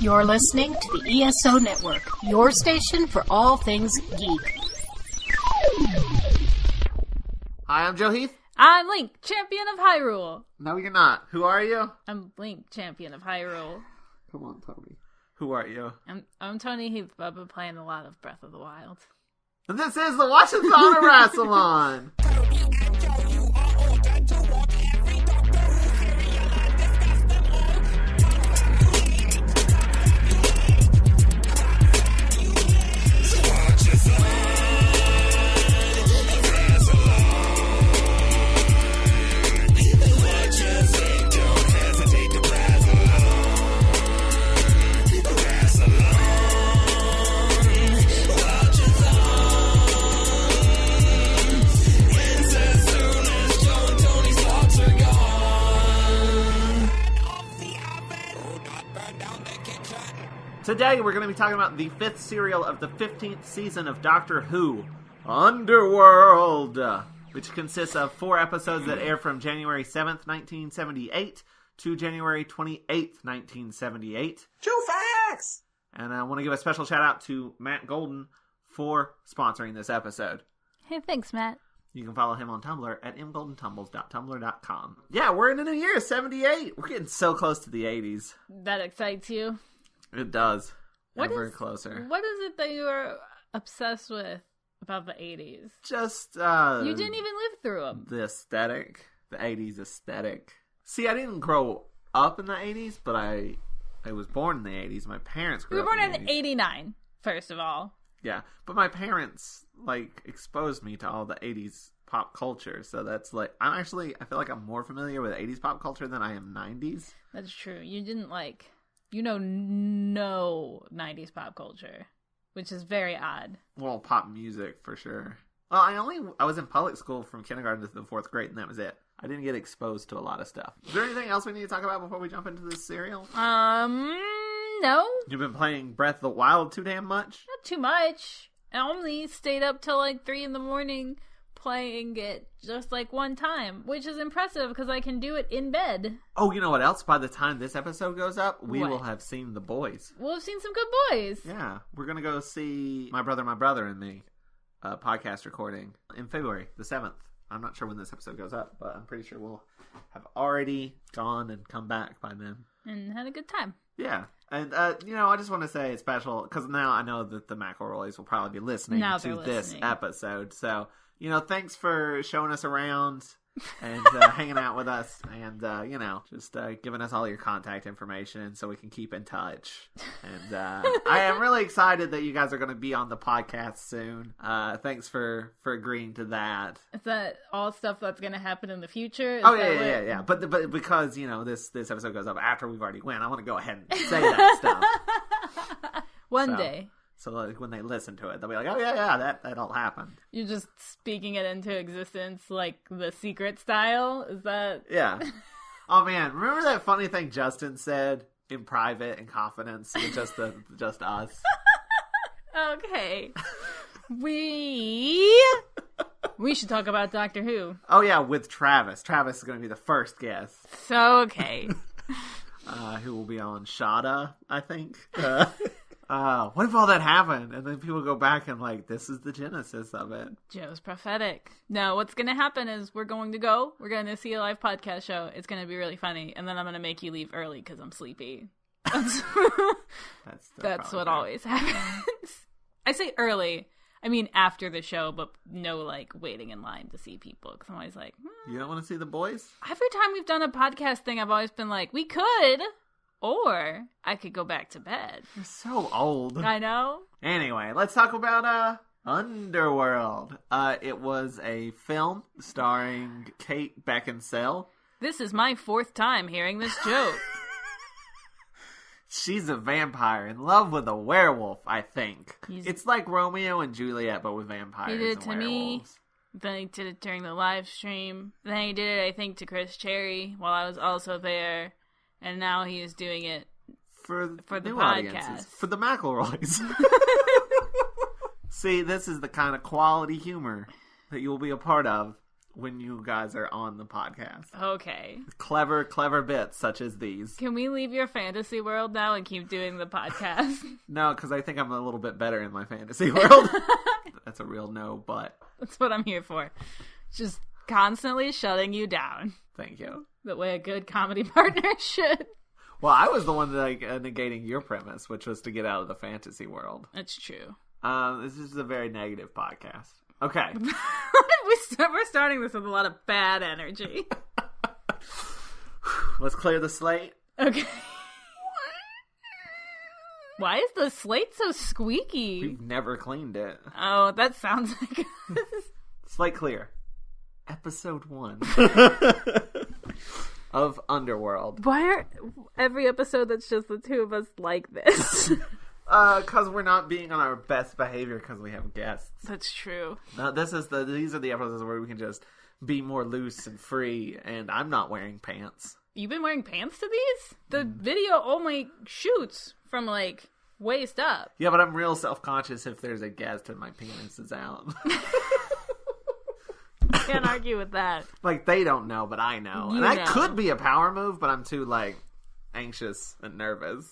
You're listening to the ESO Network, your station for all things geek. Hi, I'm Joe Heath. I'm Link, champion of Hyrule. No, you're not. Who are you? I'm Link, champion of Hyrule. Come on, Toni. Who are you? I'm Toni Heath. I've been playing a lot of Breath of the Wild. And this is the Watch-A-Thon of Rassilon. Today we're going to be talking about the 5th serial of the 15th season of Doctor Who, Underworld, which consists of 4 episodes that air from January 7th, 1978 to January 28th, 1978. True facts! And I want to give a special shout out to Matt Golden for sponsoring this episode. Hey, thanks, Matt. You can follow him on Tumblr at mgoldentumbles.tumblr.com. Yeah, we're in a new year, 78. We're getting so close to the 80s. That excites you? It does. Ever closer. What is it that you are obsessed with about the 80s? Just, you didn't even live through them. The aesthetic. The 80s aesthetic. See, I didn't grow up in the 80s, but I was born in the 80s. My parents grew up in the 80s. You were born in 89, first of all. Yeah, but my parents, exposed me to all the 80s pop culture, so that's, I feel like I'm more familiar with 80s pop culture than I am 90s. That's true. You didn't, no 90s pop culture, which is very odd. Well, pop music, for sure. Well, I was in public school from kindergarten to the 4th grade, and that was it. I didn't get exposed to a lot of stuff. Is there anything else we need to talk about before we jump into this serial? No. You've been playing Breath of the Wild too damn much? Not too much. I only stayed up till 3 in the morning playing it just one time, which is impressive because I can do it in bed. Oh, you know what else? By the time this episode goes up, we What? will have seen The Boys. We'll have seen some good boys. Yeah, we're going to go see My Brother and Me, podcast recording in February the 7th. I'm not sure when this episode goes up, but I'm pretty sure we'll have already gone and come back by then. And had a good time. Yeah. And, I just want to say it's special because now I know that the McElroys will probably be listening to this episode. So, thanks for showing us around and hanging out with us and, just giving us all your contact information so we can keep in touch. And I am really excited that you guys are going to be on the podcast soon. Thanks for agreeing to that. Is that all stuff that's going to happen in the future? Yeah. But because, this episode goes up after we've already went, I want to go ahead and say that stuff. One day. So when they listen to it, they'll be like, oh, yeah, that all happened. You're just speaking it into existence like The Secret style? Is that... Yeah. Oh, man. Remember that funny thing Justin said in private, in confidence, with just us? Okay. We should talk about Doctor Who. Oh, yeah, with Travis. Travis is going to be the first guest. So, okay. Who will be on Shada, I think. What if all that happened? And then people go back and this is the genesis of it. Joe's prophetic. No, what's going to happen is we're going to see a live podcast show. It's going to be really funny. And then I'm going to make you leave early because I'm sleepy. That's what always happens. I say early. I mean after the show, but no waiting in line to see people. Because I'm always You don't want to see The Boys? Every time we've done a podcast thing, I've always been we could. Or I could go back to bed. You're so old. I know. Anyway, let's talk about Underworld. It was a film starring Kate Beckinsale. This is my 4th time hearing this joke. She's a vampire in love with a werewolf, I think. It's like Romeo and Juliet, but with vampires and werewolves. He did it to me. Then he did it during the live stream. Then he did it, I think, to Chris Cherry while I was also there. And now he is doing it for the podcast. Audiences, for the McElroys. See, this is the kind of quality humor that you will be a part of when you guys are on the podcast. Okay. Clever bits such as these. Can we leave your fantasy world now and keep doing the podcast? No, because I think I'm a little bit better in my fantasy world. That's a real no, but... That's what I'm here for. Just constantly shutting you down. Thank you. The way a good comedy partner should. Well, I was the one negating your premise, which was to get out of the fantasy world. That's true. This is a very negative podcast. Okay. We're starting this with a lot of bad energy. Let's clear the slate. Okay. Why is the slate so squeaky? We've never cleaned it. Oh, that sounds like... Slate clear. Episode 1 of Underworld. Why are every episode that's just the two of us like this? Because we're not being on our best behavior because we have guests. That's true. These are the episodes where we can just be more loose and free, and I'm not wearing pants. You've been wearing pants to these? The video only shoots from, like, waist up. Yeah, but I'm real self-conscious if there's a guest and my penis is out. Can't argue with that. Like, they don't know, but I know. That could be a power move, but I'm too, like, anxious and nervous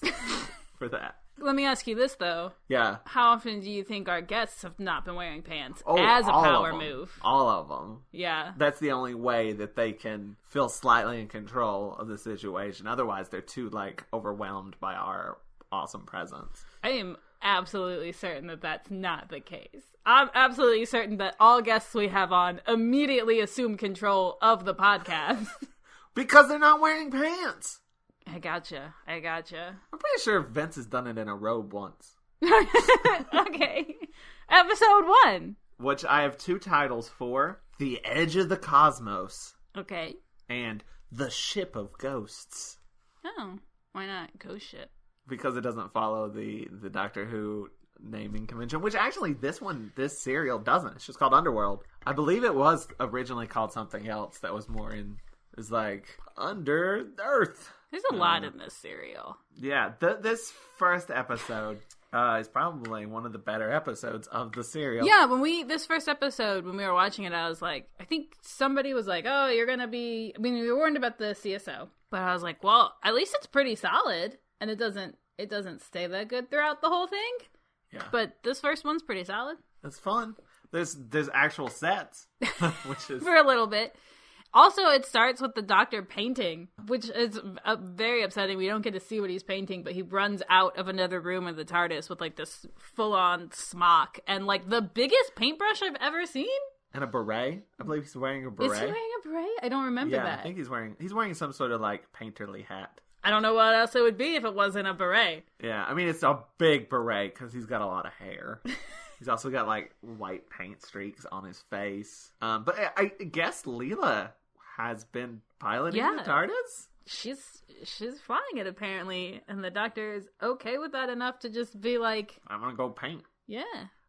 for that. Let me ask you this, though. Yeah. How often do you think our guests have not been wearing pants as a power move? All of them. Yeah. That's the only way that they can feel slightly in control of the situation. Otherwise, they're too, like, overwhelmed by our awesome presence. I am absolutely certain that that's not the case. I'm absolutely certain that all guests we have on immediately assume control of the podcast. Because they're not wearing pants. I gotcha. I'm pretty sure Vince has done it in a robe once. Okay. Episode 1. Which I have 2 titles for. The Edge of the Cosmos. Okay. And The Ship of Ghosts. Oh, why not? Ghost ship. Because it doesn't follow the Doctor Who naming convention. Which actually, this serial doesn't. It's just called Underworld. I believe it was originally called something else that was more in... It was like, Under Earth. There's a lot in this serial. Yeah, this first episode is probably one of the better episodes of the serial. Yeah, this first episode, when we were watching it, I was like, I think somebody was like, oh, you're going to be... I mean, we were warned about the CSO. But I was like, well, at least it's pretty solid. And it doesn't stay that good throughout the whole thing. Yeah. But this first one's pretty solid. It's fun. There's actual sets, which is... For a little bit. Also, it starts with the Doctor painting, which is very upsetting. We don't get to see what he's painting, but he runs out of another room in the TARDIS with, like, this full-on smock and, like, the biggest paintbrush I've ever seen. And a beret. I believe he's wearing a beret. Is he wearing a beret? I don't remember that. Yeah, I think he's wearing some sort of, like, painterly hat. I don't know what else it would be if it wasn't a beret. Yeah, I mean, it's a big beret because he's got a lot of hair. He's also got, like, white paint streaks on his face. But I guess Leela has been piloting the TARDIS? She's flying it, apparently. And the Doctor is okay with that enough to just be like... I'm gonna go paint. Yeah.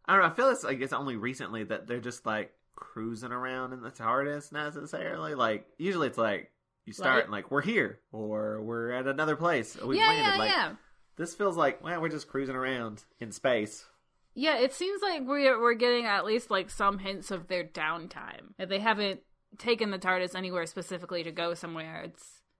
I don't know, I feel it's only recently that they're just, like, cruising around in the TARDIS necessarily. Like, usually it's like, you start and, like, we're here. Or we're at another place. Or we've landed. Yeah. This feels like, well, we're just cruising around in space. Yeah, it seems like we're getting at least, like, some hints of their downtime. They haven't taken the TARDIS anywhere specifically to go somewhere.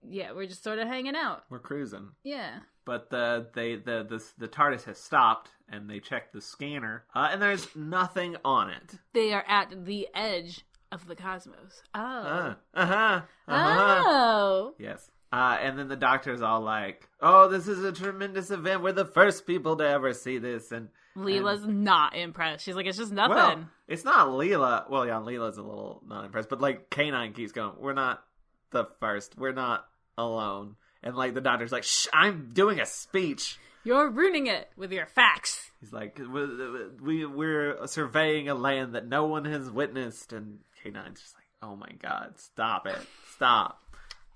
We're just sort of hanging out. We're cruising. Yeah. But the TARDIS has stopped, and they checked the scanner, and there's nothing on it. They are at the edge of the cosmos. Oh. Oh. Yes. And then the Doctor's all like, "Oh, this is a tremendous event. We're the first people to ever see this." And Leela's not impressed. She's like, "It's just nothing." Well, it's not Leela. Well, yeah, Leela's a little not impressed, but like K9 keeps going, "We're not the first. We're not alone." And like the Doctor's like, "Shh, I'm doing a speech. You're ruining it with your facts." He's like, "We're surveying a land that no one has witnessed," and K9's just like, "Oh my God, stop it, stop."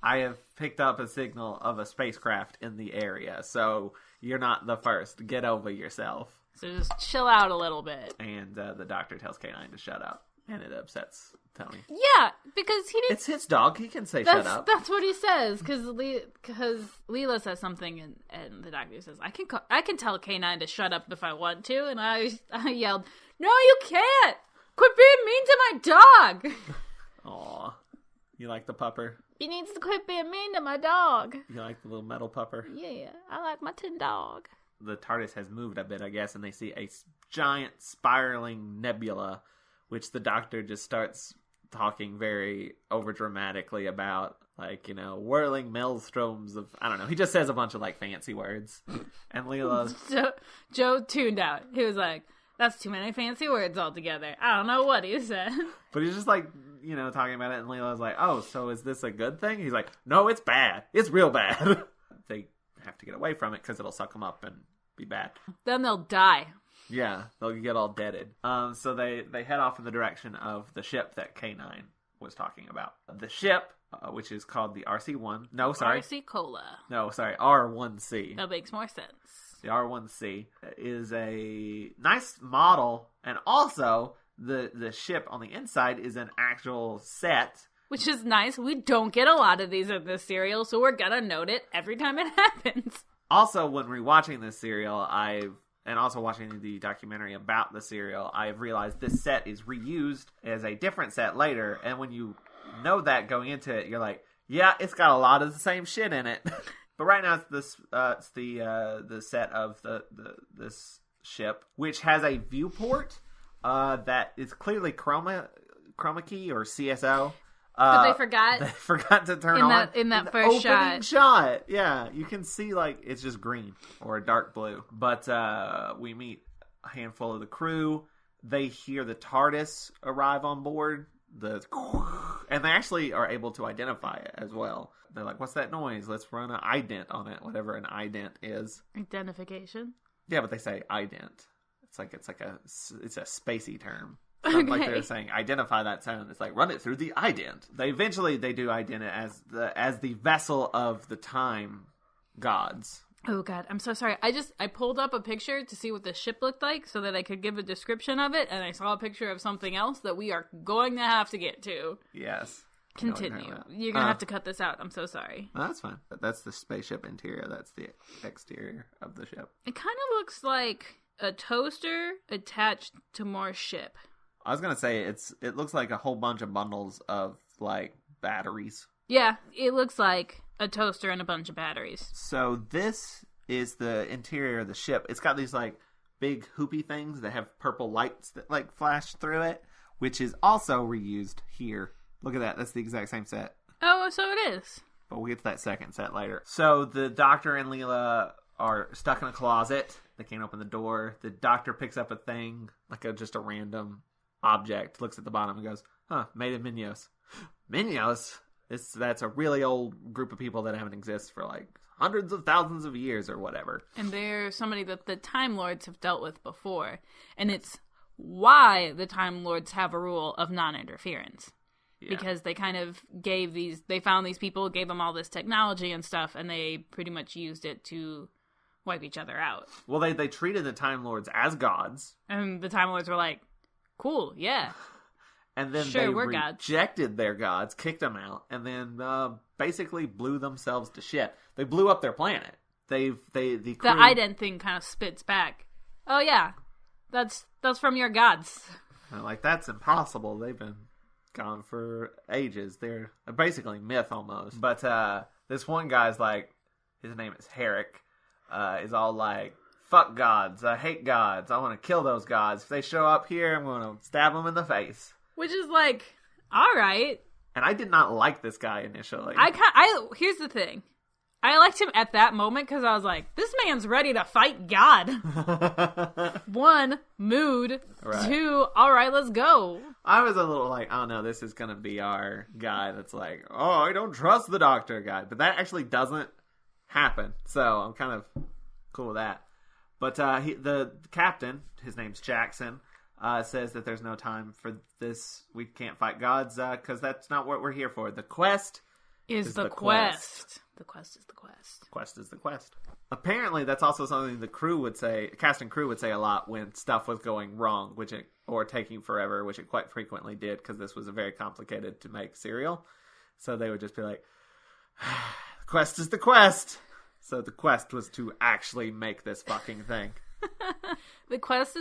I have picked up a signal of a spacecraft in the area, so you're not the first. Get over yourself. So just chill out a little bit. And the Doctor tells K9 to shut up, and it upsets Toni. Yeah, because he didn't... It's his dog. He can say shut up. That's what he says, because Leela says something, and the Doctor says, I can tell K9 to shut up if I want to, and I yelled, "No, you can't! Quit being mean to my dog!" Aw. You like the pupper? He needs to quit being mean to my dog. You like the little metal pupper? Yeah, I like my tin dog. The TARDIS has moved a bit, I guess, and they see a giant spiraling nebula, which the Doctor just starts talking very overdramatically about, like, whirling maelstroms of, I don't know. He just says a bunch of, like, fancy words. And Leela... Joe tuned out. He was like, that's too many fancy words altogether. I don't know what he said. But he's just, like, talking about it, and Leela's like, oh, so is this a good thing? He's like, no, it's bad. It's real bad. They have to get away from it, because it'll suck them up and be bad. Then they'll die. Yeah, they'll get all deaded. So they head off in the direction of the ship that K9 was talking about. The ship, which is called the RC-1. No, sorry. RC Cola. No, sorry, R1C. That makes more sense. The R1C is a nice model, and also the ship on the inside is an actual set. Which is nice. We don't get a lot of these in this serial, so we're gonna note it every time it happens. Also, when rewatching this serial, and also watching the documentary about the serial, I've realized this set is reused as a different set later, and when you know that going into it, you're like, yeah, it's got a lot of the same shit in it. But right now it's the set of this ship, which has a viewport that is clearly chroma key or CSO. But they forgot to turn on in that first shot. Yeah, you can see, like, it's just green or a dark blue. But we meet a handful of the crew. They hear the TARDIS arrive on board. And they actually are able to identify it as well. They're like, what's that noise? Let's run an ident on it, whatever an ident is. Identification? Yeah, but they say ident. It's a spacey term. Okay. Like they're saying, identify that sound. It's like, run it through the ident. They do ident it as the vessel of the time gods. Oh god, I'm so sorry. I pulled up a picture to see what the ship looked like so that I could give a description of it, and I saw a picture of something else that we are going to have to get to. Yes. Continue. You're going to have to cut this out. I'm so sorry. No, that's fine. That's the spaceship interior. That's the exterior of the ship. It kind of looks like a toaster attached to more ship. I was going to say, it looks like a whole bunch of bundles of, like, batteries. Yeah, it looks like a toaster and a bunch of batteries. So this is the interior of the ship. It's got these, like, big hoopy things that have purple lights that, like, flash through it, which is also reused here. Look at that. That's the exact same set. Oh, so it is. But we'll get to that second set later. So the Doctor and Leela are stuck in a closet. They can't open the door. The Doctor picks up a thing, like just a random object, looks at the bottom and goes, made of Minyos. Minyos? That's a really old group of people that haven't existed for like hundreds of thousands of years or whatever. And they're somebody that the Time Lords have dealt with before. And it's why the Time Lords have a rule of non-interference. Yeah. Because they kind of they found these people, gave them all this technology and stuff, and they pretty much used it to wipe each other out. Well, they treated the Time Lords as gods. And the Time Lords were like, cool, yeah. And then sure, they gods. rejected their gods, kicked them out, and then basically blew themselves to shit. They blew up their planet. The ident thing kind of spits back. Oh yeah, that's from your gods. Like, that's impossible. They've been gone for ages. They're basically myth almost. But this one guy's like, his name is Herrick, is all like, fuck gods, I hate gods, I want to kill those gods. If they show up here, I'm going to stab them in the face. Which is like, alright. And I did not like this guy initially. Here's the thing. I liked him at that moment because I was like, this man's ready to fight God. 1, mood. Right. 2, alright, let's go. I was a little like, oh no, this is going to be our guy that's like, oh, I don't trust the Doctor guy. But that actually doesn't happen. So I'm kind of cool with that. But the captain, his name's Jackson, says that there's no time for this. We can't fight gods because that's not what we're here for. The quest is the quest. The quest is the quest. The quest is the quest. Apparently, that's also something the crew would say, cast and crew would say a lot when stuff was going wrong, or taking forever, which it quite frequently did because this was a very complicated to make serial. So they would just be like, the quest is the quest. So the quest was to actually make this fucking thing. The quest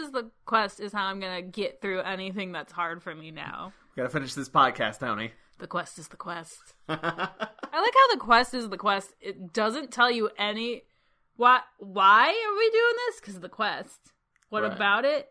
is how I'm going to get through anything that's hard for me now. Gotta finish this podcast, Toni. The quest is the quest. I like how the quest is the quest. It doesn't tell you any... Why are we doing this? Because of the quest. What about it?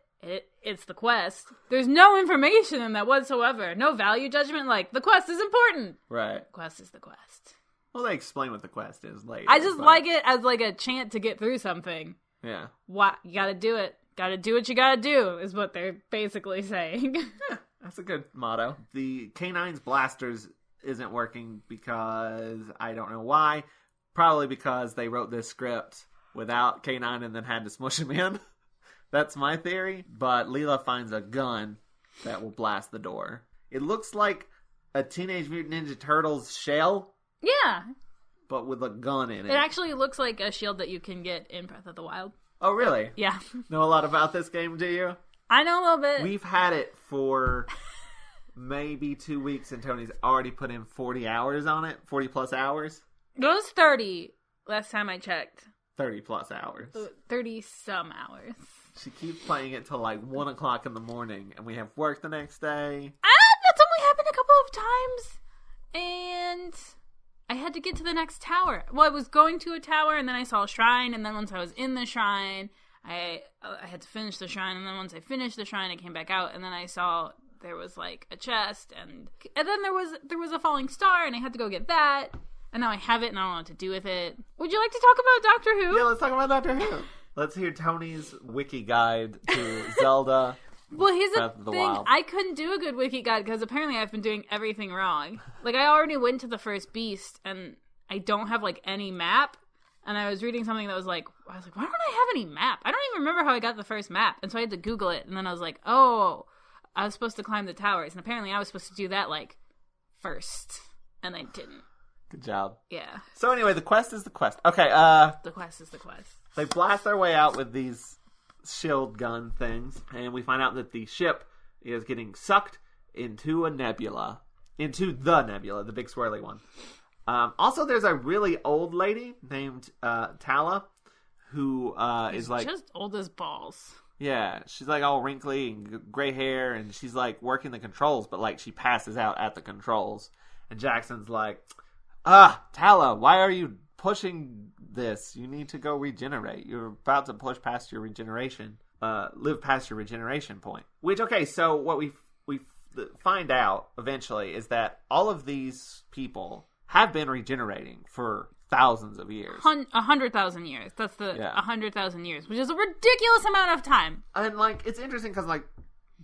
It's the quest. There's no information in that whatsoever. No value judgment. Like, the quest is important. Right. The quest is the quest. Well, they explain what the quest is later. I just like it as like a chant to get through something. Yeah. What? You gotta do it. Gotta do what you gotta do, is what they're basically saying. That's a good motto. The K9's blasters isn't working because I don't know why. Probably because they wrote this script without K9 and then had to smush him in. That's my theory. But Leela finds a gun that will blast the door. It looks like a Teenage Mutant Ninja Turtles shell. Yeah. But with a gun in it. It actually looks like a shield that you can get in Breath of the Wild. Oh, really? Yeah. Know a lot about this game, do you? I know a little bit. We've had it for maybe 2 weeks, and Tony's already put in 40 hours on it. 40 plus hours. It was 30 last time I checked. 30 plus hours. 30 some hours. She keeps playing it till like 1 o'clock in the morning, and we have work the next day. That's only happened a couple of times, and I had to get to the next tower. Well, I was going to a tower, and then I saw a shrine, and then once I was in the shrine, I had to finish the shrine, and then once I finished the shrine, I came back out, and then I saw there was like a chest, and then there was a falling star, and I had to go get that. And now I have it, and I don't know what to do with it. Would you like to talk about Doctor Who? Yeah, let's talk about Doctor Who. Let's hear Tony's wiki guide to Zelda. Well, here's the thing. Wild. I couldn't do a good wiki guide because apparently I've been doing everything wrong. Like, I already went to the first beast, and I don't have, like, any map. And I was reading something that was like, why don't I have any map? I don't even remember how I got the first map. And so I had to Google it. And then I was like, oh, I was supposed to climb the towers. And apparently I was supposed to do that, like, first. And I didn't. Good job. Yeah. So anyway, the quest is the quest. Okay, the quest is the quest. They blast their way out with these shield gun things, and we find out that the ship is getting sucked into a nebula. Into the nebula, the big swirly one. Also, there's a really old lady named Tala, who is like... just old as balls. Yeah, she's like all wrinkly and gray hair, and she's like working the controls, but like she passes out at the controls. And Jackson's like... Tala, why are you pushing this? You need to go regenerate. You're about to push past your regeneration. Live past your regeneration point. Which, okay, so what we find out eventually is that all of these people have been regenerating for thousands of years. 100,000 years. That's the 100,000 years, which is a ridiculous amount of time. And, like, it's interesting because, like,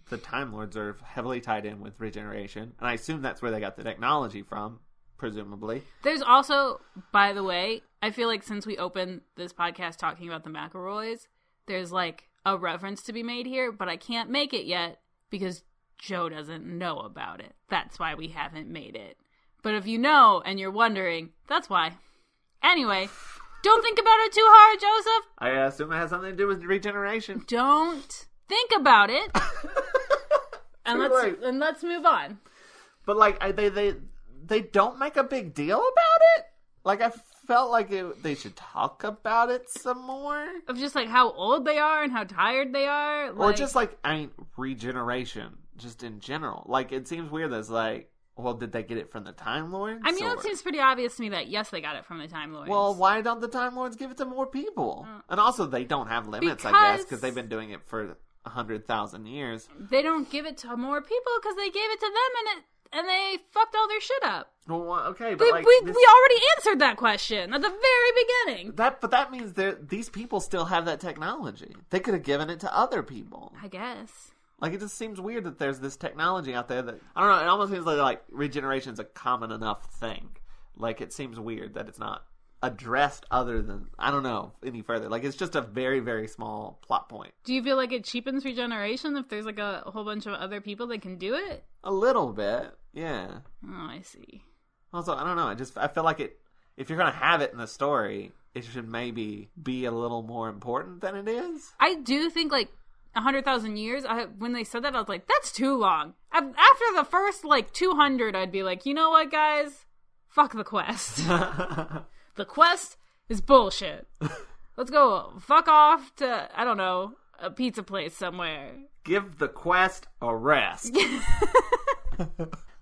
the Time Lords are heavily tied in with regeneration. And I assume that's where they got the technology from. Presumably. There's also, by the way, I feel like since we opened this podcast talking about the McElroys, there's like a reference to be made here, but I can't make it yet because Joe doesn't know about it. That's why we haven't made it. But if you know and you're wondering, that's why. Anyway, don't think about it too hard, Joseph. I assume it has something to do with regeneration. Don't think about it. and let's move on. But like they don't make a big deal about it? Like, I felt like they should talk about it some more. Of just, like, how old they are and how tired they are. Or just, like, regeneration, just in general. Like, it seems weird that it's like, well, did they get it from the Time Lords? I mean, it seems pretty obvious to me that, yes, they got it from the Time Lords. Well, why don't the Time Lords give it to more people? And also, they don't have limits, I guess, because they've been doing it for 100,000 years. They don't give it to more people because they gave it to them and they fucked all their shit up. Well, okay, but we already answered that question at the very beginning. But that means these people still have that technology. They could have given it to other people. I guess. Like, it just seems weird that there's this technology out there that... I don't know, it almost seems like regeneration's a common enough thing. Like, it seems weird that it's not addressed other than... I don't know, any further. Like, it's just a very, very small plot point. Do you feel like it cheapens regeneration if there's, like, a whole bunch of other people that can do it? A little bit. Yeah. Oh, I see. Also, I don't know. I feel like if you're going to have it in the story, it should maybe be a little more important than it is. I do think, like, 100,000 years, when they said that, I was like, that's too long. After the first, like, 200, I'd be like, you know what, guys? Fuck the quest. The quest is bullshit. Let's go fuck off to, I don't know, a pizza place somewhere. Give the quest a rest.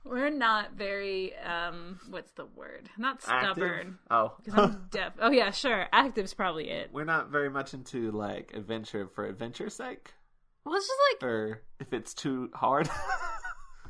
We're not very, what's the word? Not stubborn. Active? Oh. Because I'm deaf. Oh, yeah, sure. Active's probably it. We're not very much into, like, adventure for adventure's sake. Well, it's just like... Or if it's too hard.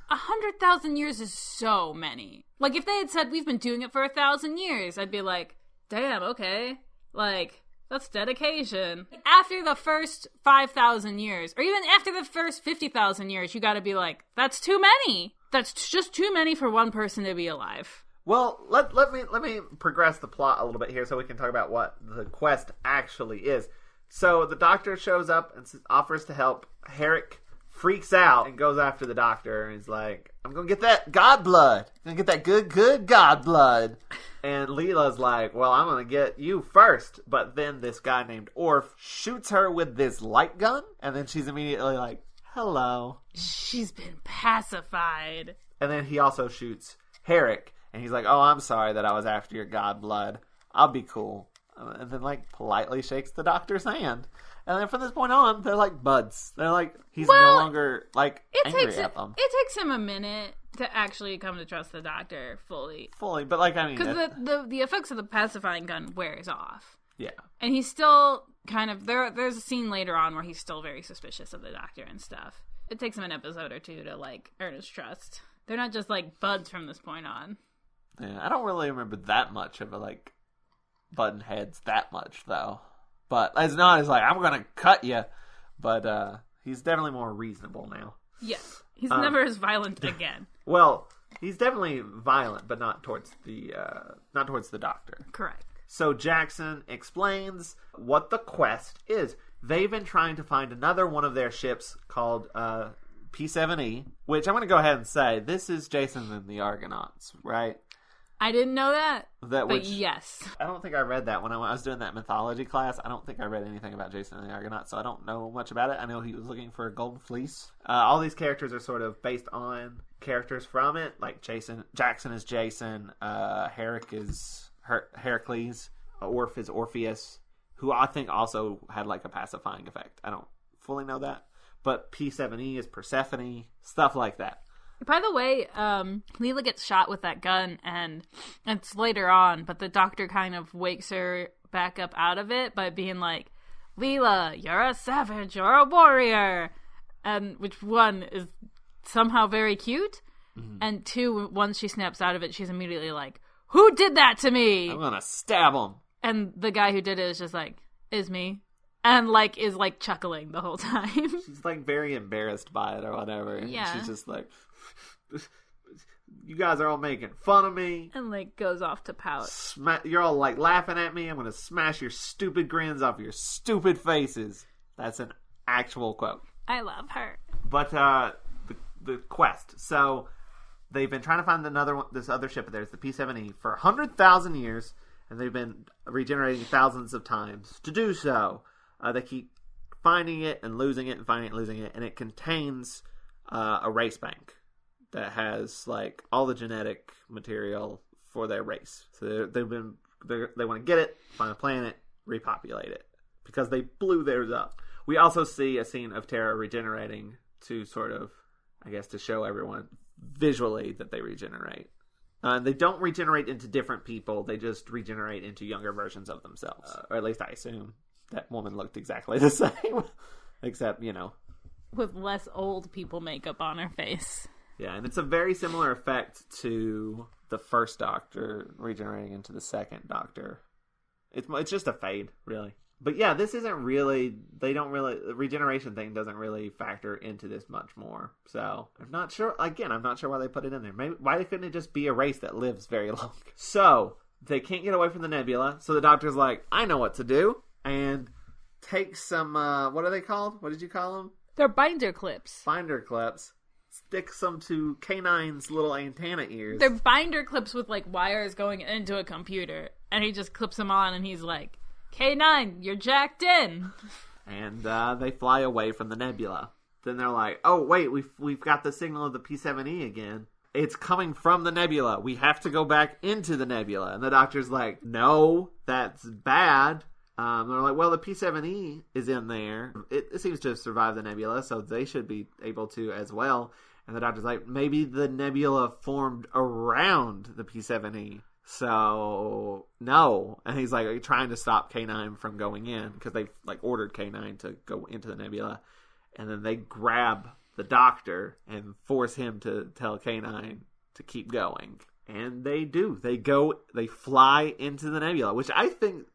100,000 years is so many. Like, if they had said, we've been doing it for 1,000 years, I'd be like, damn, okay. Like, that's dedication. After the first 5,000 years, or even after the first 50,000 years, you gotta be like, that's too many. That's just too many for one person to be alive. Well, let me progress the plot a little bit here so we can talk about what the quest actually is. So the doctor shows up and offers to help. Herrick freaks out and goes after the doctor and he's like, I'm gonna get that god blood. I'm gonna get that good god blood. And Leela's like, well, I'm gonna get you first. But then this guy named Orf shoots her with this light gun, and then she's immediately like, hello. She's been pacified. And then he also shoots Herrick, and he's like, oh, I'm sorry that I was after your god blood. I'll be cool. And then, like, politely shakes the doctor's hand. And then from this point on, they're like buds. They're like, he's no longer, like, angry at them. It takes him a minute to actually come to trust the doctor fully. But, like, I mean... Because the effects of the pacifying gun wears off. Yeah. And he's still kind of... There's a scene later on where he's still very suspicious of the doctor and stuff. It takes him an episode or two to, like, earn his trust. They're not just, like, buds from this point on. Yeah, I don't really remember that much of, like, button heads that much, though. But it's not as like, I'm going to cut you. But he's definitely more reasonable now. Yes. He's never as violent again. Well, he's definitely violent, but not towards the doctor. Correct. So Jackson explains what the quest is. They've been trying to find another one of their ships called P7E, which I'm going to go ahead and say, this is Jason and the Argonauts, right? I didn't know that, but yes. I don't think I read that when I was doing that mythology class. I don't think I read anything about Jason and the Argonauts, so I don't know much about it. I know he was looking for a golden fleece. All these characters are sort of based on characters from it, like Jackson is Jason, Herrick is Heracles, Orf is Orpheus, who I think also had like a pacifying effect. I don't fully know that. But P7E is Persephone, stuff like that. By the way, Leela gets shot with that gun, and it's later on, but the doctor kind of wakes her back up out of it by being like, Leela, you're a savage, you're a warrior. And which one is somehow very cute, and two, once she snaps out of it, she's immediately like, who did that to me? I'm gonna stab him. And the guy who did it is just like, is me. And like is like chuckling the whole time. She's like very embarrassed by it or whatever. Yeah. She's just like, you guys are all making fun of me. And like goes off to pout. You're all like laughing at me. I'm gonna smash your stupid grins off your stupid faces. That's an actual quote. I love her. But the quest. So they've been trying to find this other ship of theirs, the P7E, for 100,000 years, and they've been regenerating thousands of times to do so. They keep finding it and losing it and finding it and losing it, and it contains a race bank that has like all the genetic material for their race. So they want to get it, find a planet, repopulate it, because they blew theirs up. We also see a scene of Terra regenerating to sort of, I guess, to show everyone visually that they regenerate. They don't regenerate into different people. They just regenerate into younger versions of themselves. Or at least I assume. That woman looked exactly the same. Except, with less old people makeup on her face. Yeah, and it's a very similar effect to the first Doctor regenerating into the second Doctor. It's just a fade, really. But yeah, this isn't really... the regeneration thing doesn't really factor into this much more. So, I'm not sure... Again, I'm not sure why they put it in there. Maybe why couldn't it just be a race that lives very long? So, they can't get away from the nebula. So the Doctor's like, I know what to do. And takes some... what are they called? What did you call them? They're binder clips. Binder clips. Sticks them to K9's little antenna ears. They're binder clips with, like, wires going into a computer. And he just clips them on and he's like... K9, you're jacked in. And they fly away from the nebula. Then they're like, oh, wait, we've got the signal of the P7E again. It's coming from the nebula. We have to go back into the nebula. And the Doctor's like, no, that's bad. They're like, well, the P7E is in there. It seems to have survived the nebula, so they should be able to as well. And the doctor's like, maybe the nebula formed around the P7E. So, no. And he's like trying to stop K9 from going in because they like ordered K9 to go into the nebula. And then they grab the doctor and force him to tell K9 to keep going. And they do. They fly into the nebula, which I think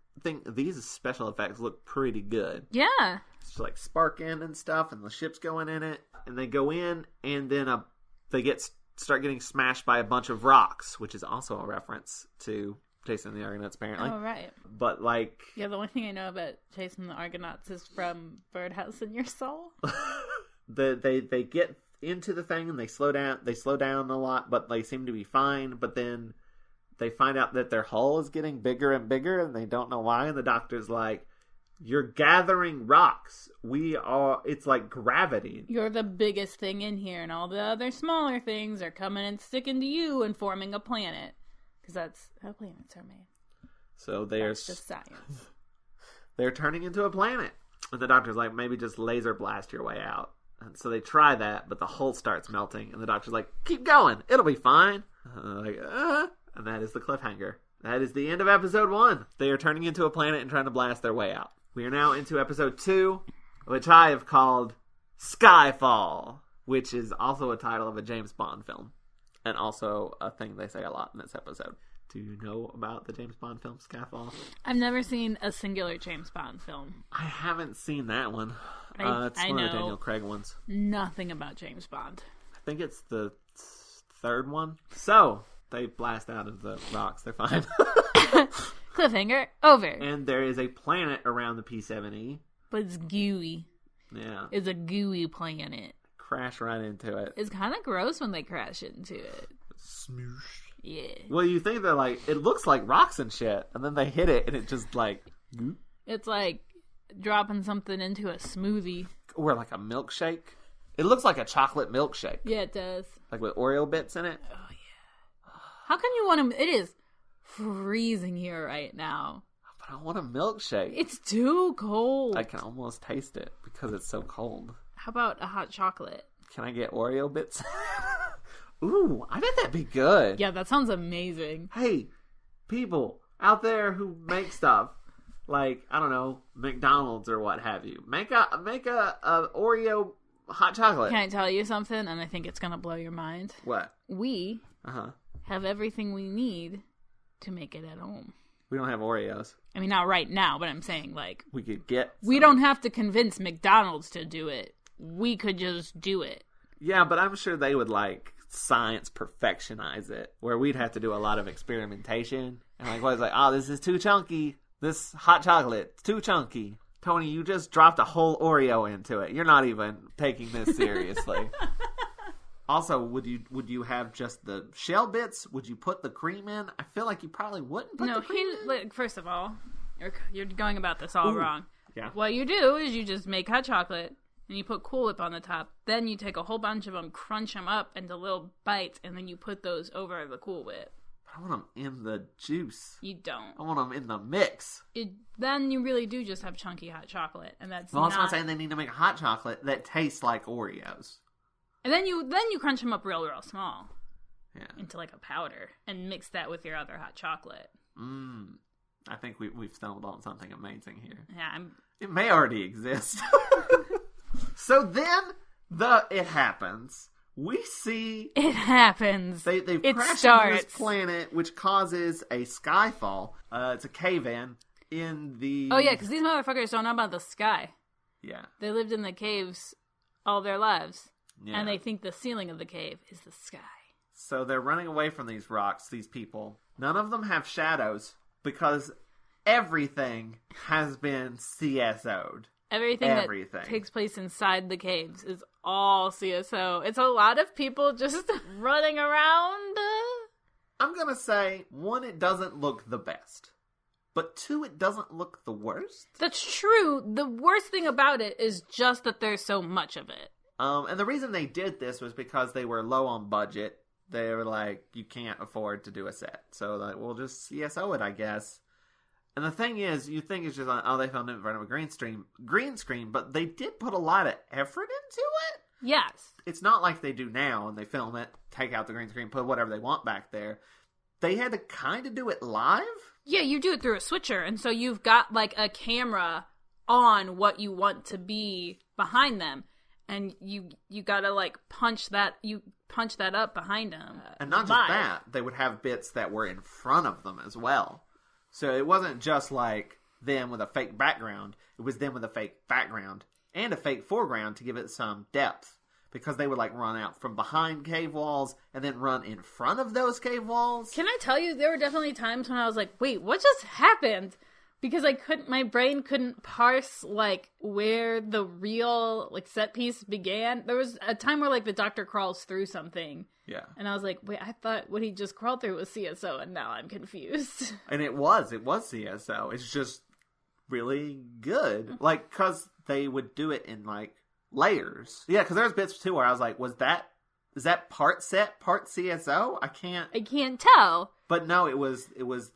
these special effects look pretty good. Yeah. It's like sparking and stuff, and the ship's going in it. And they go in, and then they start getting smashed by a bunch of rocks, which is also a reference to Jason and the Argonauts, apparently. Oh, right. But, like... Yeah, the only thing I know about Jason and the Argonauts is from Birdhouse in Your Soul. They get into the thing, and they slow down a lot, but they seem to be fine. But then they find out that their hull is getting bigger and bigger, and they don't know why. And the doctor's like, you're gathering rocks. It's like gravity. You're the biggest thing in here, and all the other smaller things are coming and sticking to you and forming a planet. Because that's how planets are made. So that's just science. They're turning into a planet. And the doctor's like, maybe just laser blast your way out. And so they try that, but the hull starts melting. And the doctor's like, keep going. It'll be fine. And that is the cliffhanger. That is the end of episode 1. They are turning into a planet and trying to blast their way out. We are now into episode 2, which I have called Skyfall, which is also a title of a James Bond film. And also a thing they say a lot in this episode. Do you know about the James Bond film Skyfall? I've never seen a singular James Bond film. I haven't seen that one. It's one of the Daniel Craig ones. Nothing about James Bond. I think it's the third one. So, they blast out of the rocks. They're fine. Cliffhanger, over. And there is a planet around the P7E. But it's gooey. Yeah. It's a gooey planet. Crash right into it. It's kind of gross when they crash into it. Smoosh. Yeah. Well, you think they're like, it looks like rocks and shit. And then they hit it and it just like... It's like dropping something into a smoothie. Or like a milkshake. It looks like a chocolate milkshake. Yeah, it does. Like with Oreo bits in it. Oh, yeah. How can you want to... It is freezing here right now. But I want a milkshake. It's too cold. I can almost taste it because it's so cold. How about a hot chocolate? Can I get Oreo bits? Ooh, I bet that'd be good. Yeah, that sounds amazing. Hey, people out there who make stuff like, I don't know, McDonald's or what have you, make a Oreo hot chocolate. Can I tell you something? And I think it's gonna blow your mind. What? We have everything we need to make it at home. We don't have Oreos. I mean, not right now, but I'm saying, like... We could get some. We don't have to convince McDonald's to do it. We could just do it. Yeah, but I'm sure they would, like, science perfectionize it, where we'd have to do a lot of experimentation. And, like, what is like, oh, this is too chunky. This hot chocolate, too chunky. Toni, you just dropped a whole Oreo into it. You're not even taking this seriously. Also, would you have just the shell bits? Would you put the cream in? I feel like you probably wouldn't put the cream in. Like, first of all, you're going about this all wrong. Yeah. What you do is you just make hot chocolate, and you put Cool Whip on the top. Then you take a whole bunch of them, crunch them up into little bites, and then you put those over the Cool Whip. I want them in the juice. You don't. I want them in the mix. Then you really do just have chunky hot chocolate, and that's Well, that's not saying they need to make a hot chocolate that tastes like Oreos. And then you crunch them up real small. Yeah. Into like a powder and mix that with your other hot chocolate. I think we've stumbled on something amazing here. Yeah, it may already exist. So then it happens. We see it happens. They've crashed into this planet, which causes a skyfall. It's a cave-in in the... Oh yeah, because these motherfuckers don't know about the sky. Yeah. They lived in the caves all their lives. Yeah. And they think the ceiling of the cave is the sky. So they're running away from these rocks, these people. None of them have shadows because everything has been CSO'd. Everything that takes place inside the caves is all CSO. It's a lot of people just running around. I'm going to say, 1, it doesn't look the best. But 2, it doesn't look the worst. That's true. The worst thing about it is just that there's so much of it. And the reason they did this was because they were low on budget. They were like, you can't afford to do a set. So like, we'll just CSO it, I guess. And the thing is, you think it's just like, oh, they filmed it in front of a green screen, but they did put a lot of effort into it. Yes. It's not like they do now, and they film it, take out the green screen, put whatever they want back there. They had to kind of do it live? Yeah, you do it through a switcher, and so you've got, like, a camera on what you want to be behind them, and you gotta, like, punch that up behind them. And not just that, they would have bits that were in front of them as well. So it wasn't just, like, them with a fake background. It was them with a fake background and a fake foreground to give it some depth. Because they would, like, run out from behind cave walls and then run in front of those cave walls. Can I tell you, there were definitely times when I was like, wait, what just happened? Because my brain couldn't parse, like, where the real, like, set piece began. There was a time where, like, the doctor crawls through something. Yeah. And I was like, wait, I thought what he just crawled through was CSO, and now I'm confused. And it was CSO. It's just really good. Like, because they would do it in, like, layers. Yeah, because there's bits too where I was like, is that part set, part CSO? I can't tell. But no, it was layers.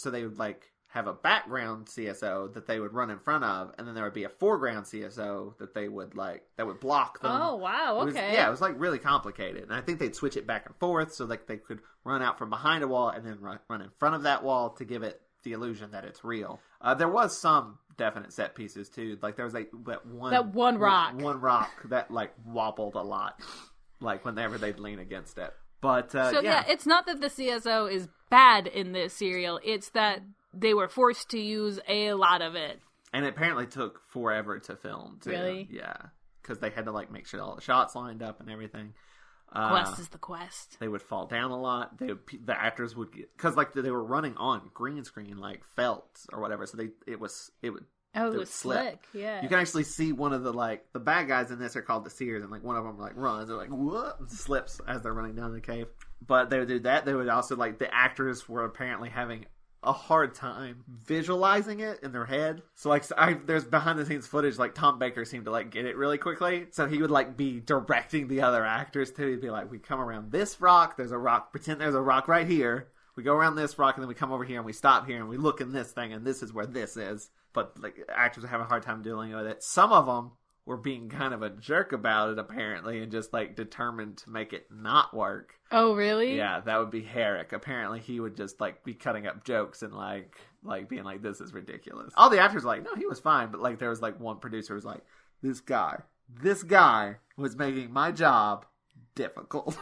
So they would, like, have a background CSO that they would run in front of, and then there would be a foreground CSO that they would, like, that would block them. Oh, wow, okay. It was like really complicated. And I think they'd switch it back and forth so, like, they could run out from behind a wall and then run in front of that wall to give it the illusion that it's real. There was some definite set pieces too. Like there was that one rock that like wobbled a lot, like whenever they'd lean against it. But yeah, it's not that the CSO is bad in this serial. It's that they were forced to use a lot of it, and it apparently took forever to film too. Really? Yeah, because they had to like make sure all the shots lined up and everything. Quest is the quest. They would fall down a lot. The actors would get, because like they were running on green screen like felt or whatever, so it would slick. Yeah, you can actually see one of the like the bad guys in this are called the Seers, and like one of them like runs, they're like what, and slips as they're running down the cave. But they would do that. They would also like the actors were apparently having a hard time visualizing it in their head. So like there's behind the scenes footage like Tom Baker seemed to like get it really quickly, so he would like be directing the other actors too. He'd be like, we come around this rock, there's a rock, pretend there's a rock right here, we go around this rock and then we come over here and we stop here and we look in this thing and this is where this is. But like actors would have a hard time dealing with it. Some of them were being kind of a jerk about it apparently and just like determined to make it not work. Oh really? Yeah, that would be Herrick. Apparently he would just like be cutting up jokes and like being like, this is ridiculous. All the actors were like, no, he was fine. But like there was like one producer who was like, this guy was making my job difficult.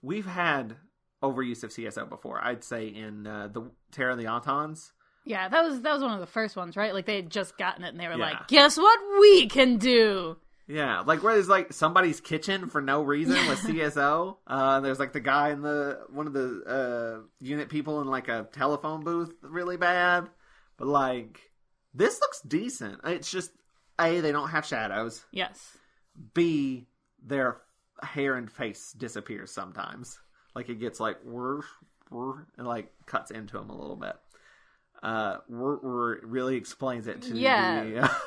We've had overuse of CSO before. I'd say in the Terror of the Autons. Yeah, that was one of the first ones, right? Like they had just gotten it and they were like, guess what we can do? Yeah, like where there's like somebody's kitchen for no reason with CSO. There's like the guy in one of the unit people in like a telephone booth really bad. But like this looks decent. It's just A, they don't have shadows. Yes. B, their hair and face disappears sometimes. Like it gets like and like cuts into them a little bit. Really explains it to the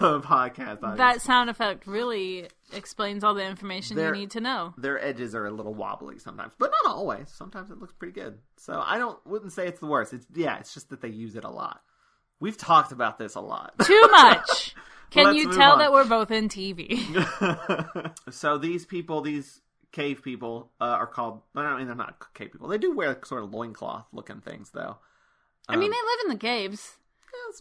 podcast audience. That sound effect really explains all the information you need to know. Their edges are a little wobbly sometimes, but not always. Sometimes it looks pretty good. So I wouldn't say it's the worst. It's just that they use it a lot. We've talked about this a lot. Too much. Can you tell that we're both in TV? So these people, these cave people, are called. I mean, they're not cave people. They do wear sort of loincloth looking things, though. I mean, they live in the caves.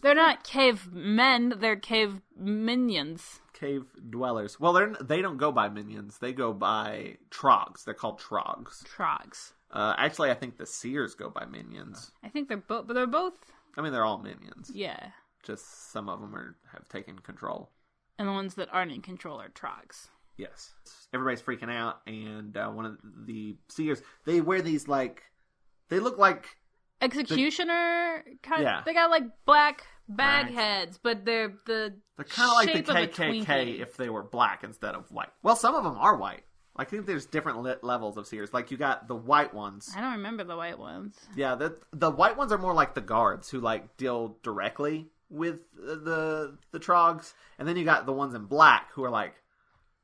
They're not cave men, they're cave minions. Cave dwellers. Well, they don't go by minions. They go by trogs. They're called trogs. Trogs. Actually, I think the Seers go by minions. I think they're both, but they're both... I mean, they're all minions. Yeah. Just some of them have taken control. And the ones that aren't in control are trogs. Yes. Everybody's freaking out, and one of the Seers, they wear these, like... They look like... Executioner kind of, they got like black bag heads, but they're kind of like the KKK if they were black instead of white. Well, some of them are white. I think there's different levels of Seers. Like you got the white ones. I don't remember the white ones. Yeah, the white ones are more like the guards who like deal directly with the trogs, and then you got the ones in black who are like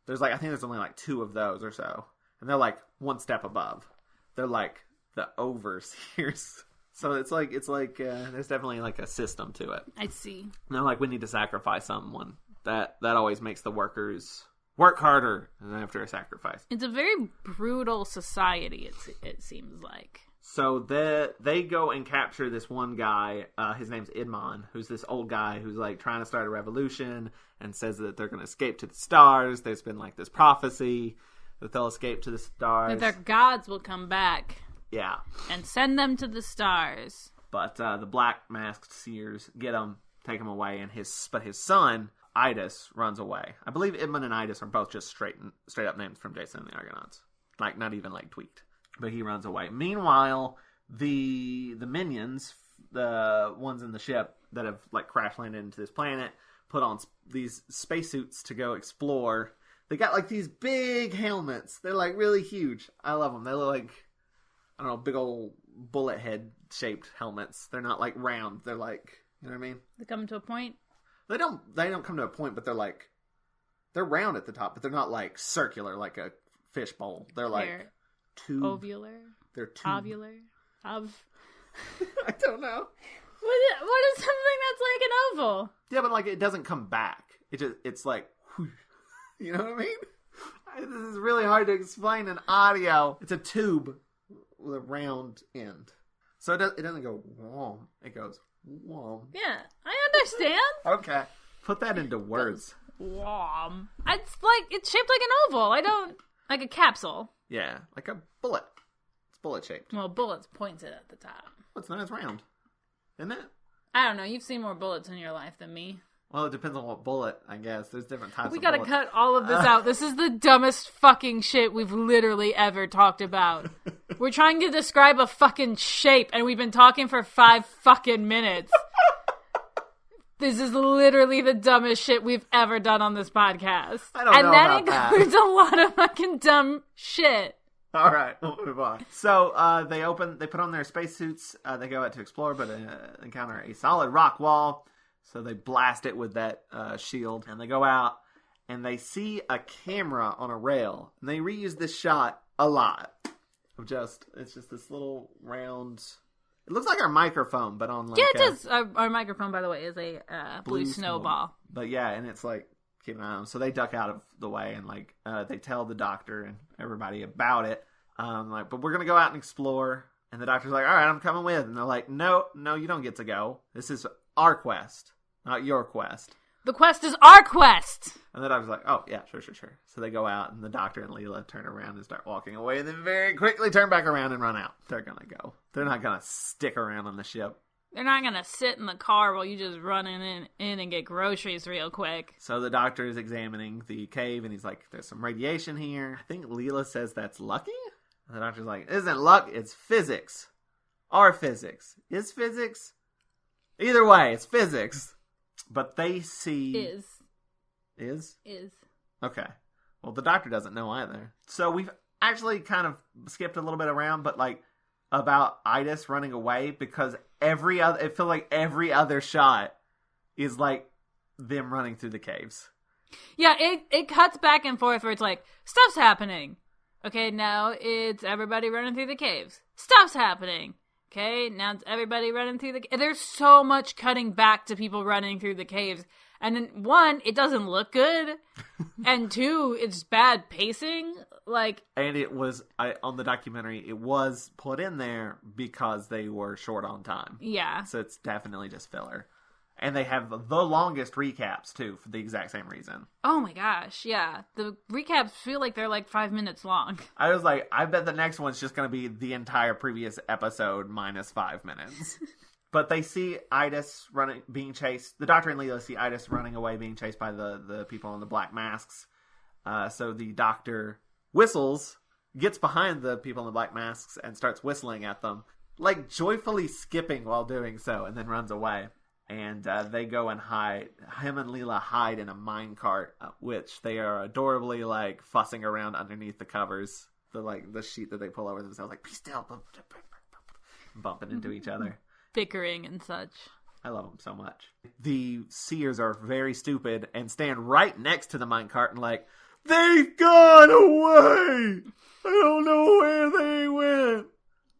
there's like I think there's only like 2 of those or so, and they're like one step above. They're like the overseers. So it's like there's definitely like a system to it. I see. Now, like we need to sacrifice someone. that always makes the workers work harder after a sacrifice. It's a very brutal society, it seems like. So they go and capture this one guy. His name's Idmon, who's this old guy who's like trying to start a revolution and says that they're going to escape to the stars. There's been like this prophecy that they'll escape to the stars. That their gods will come back. Yeah. And send them to the stars. But the black masked seers get him, take him away, and his son, Idis, runs away. I believe Idmon and Idis are both just straight up names from Jason and the Argonauts. Like, not even like tweaked. But he runs away. Meanwhile, the minions, the ones in the ship that have like crash landed into this planet, put on these spacesuits to go explore. They got like these big helmets. They're like really huge. I love them. They look like, I don't know, big old bullet head shaped helmets. They're not like round. They're like, you know what I mean? They come to a point? They don't come to a point, but they're round at the top, but they're not like circular like a fish bowl. They're like tube. Ovular? They're tube. Ovular? I don't know. What is something that's like an oval? Yeah, but like it doesn't come back. It's like, you know what I mean? This is really hard to explain in audio. It's a tube with a round end. So it doesn't go wom. It goes wom. Yeah, I understand. Okay. Put that into words. Wom. It's shaped like an oval. Like a capsule. Yeah, like a bullet. It's bullet shaped. Well, bullets pointed at the top. Well, it's not as round. Isn't it? I don't know. You've seen more bullets in your life than me. Well, it depends on what bullet, I guess. There's different types of bullets. We gotta cut all of this out. This is the dumbest fucking shit we've literally ever talked about. We're trying to describe a fucking shape, and we've been talking for 5 fucking minutes. This is literally the dumbest shit we've ever done on this podcast. I don't know about that. And that includes a lot of fucking dumb shit. All right, we'll move on. So they put on their spacesuits. They go out to explore, but encounter a solid rock wall. So they blast it with that shield, and they go out, and they see a camera on a rail, and they reuse this shot a lot. It's just this little round. It looks like our microphone, but on like it does. Our microphone, by the way, is a blue snowball. But yeah, and it's like keep an eye on them. So they duck out of the way, and like they tell the doctor and everybody about it. But we're gonna go out and explore. And the doctor's like, all right, I'm coming with. And they're like, no, you don't get to go. This is our quest, not your quest. The quest is our quest. And the doctor's like, oh, yeah, sure. So they go out, and the doctor and Leela turn around and start walking away, and then very quickly turn back around and run out. They're going to go. They're not going to stick around on the ship. They're not going to sit in the car while you just run in and get groceries real quick. So the doctor is examining the cave, and he's like, there's some radiation here. I think Leela says that's lucky. And the doctor's like, it isn't luck, it's physics. Our physics. Is physics? Either way, it's physics. But they see... Is? Okay. Well, the doctor doesn't know either. So we've actually kind of skipped a little bit around, but like about Idis running away, because it feels like every other shot is like them running through the caves. Yeah, it cuts back and forth where it's like, stuff's happening. Okay, now it's everybody running through the caves. Stuff's happening. Okay, now it's everybody running through the... There's so much cutting back to people running through the caves. And then, 1, it doesn't look good. And 2, it's bad pacing. And it was, on the documentary, it was put in there because they were short on time. Yeah. So it's definitely just filler. And they have the longest recaps, too, for the exact same reason. Oh my gosh, yeah. The recaps feel like they're like 5 minutes long. I was like, I bet the next one's just going to be the entire previous episode minus 5 minutes. But they see Idis being chased. The doctor and Leela see Idis running away, being chased by the people in the black masks. So the doctor whistles, gets behind the people in the black masks, and starts whistling at them. Like, joyfully skipping while doing so, and then runs away. And they go and hide. Him and Leela hide in a minecart, which they are adorably like fussing around underneath the covers, the sheet that they pull over themselves, like, be still, bumping into each other, bickering and such. I love them so much. The seers are very stupid and stand right next to the minecart and like, they've gone away. I don't know where they went.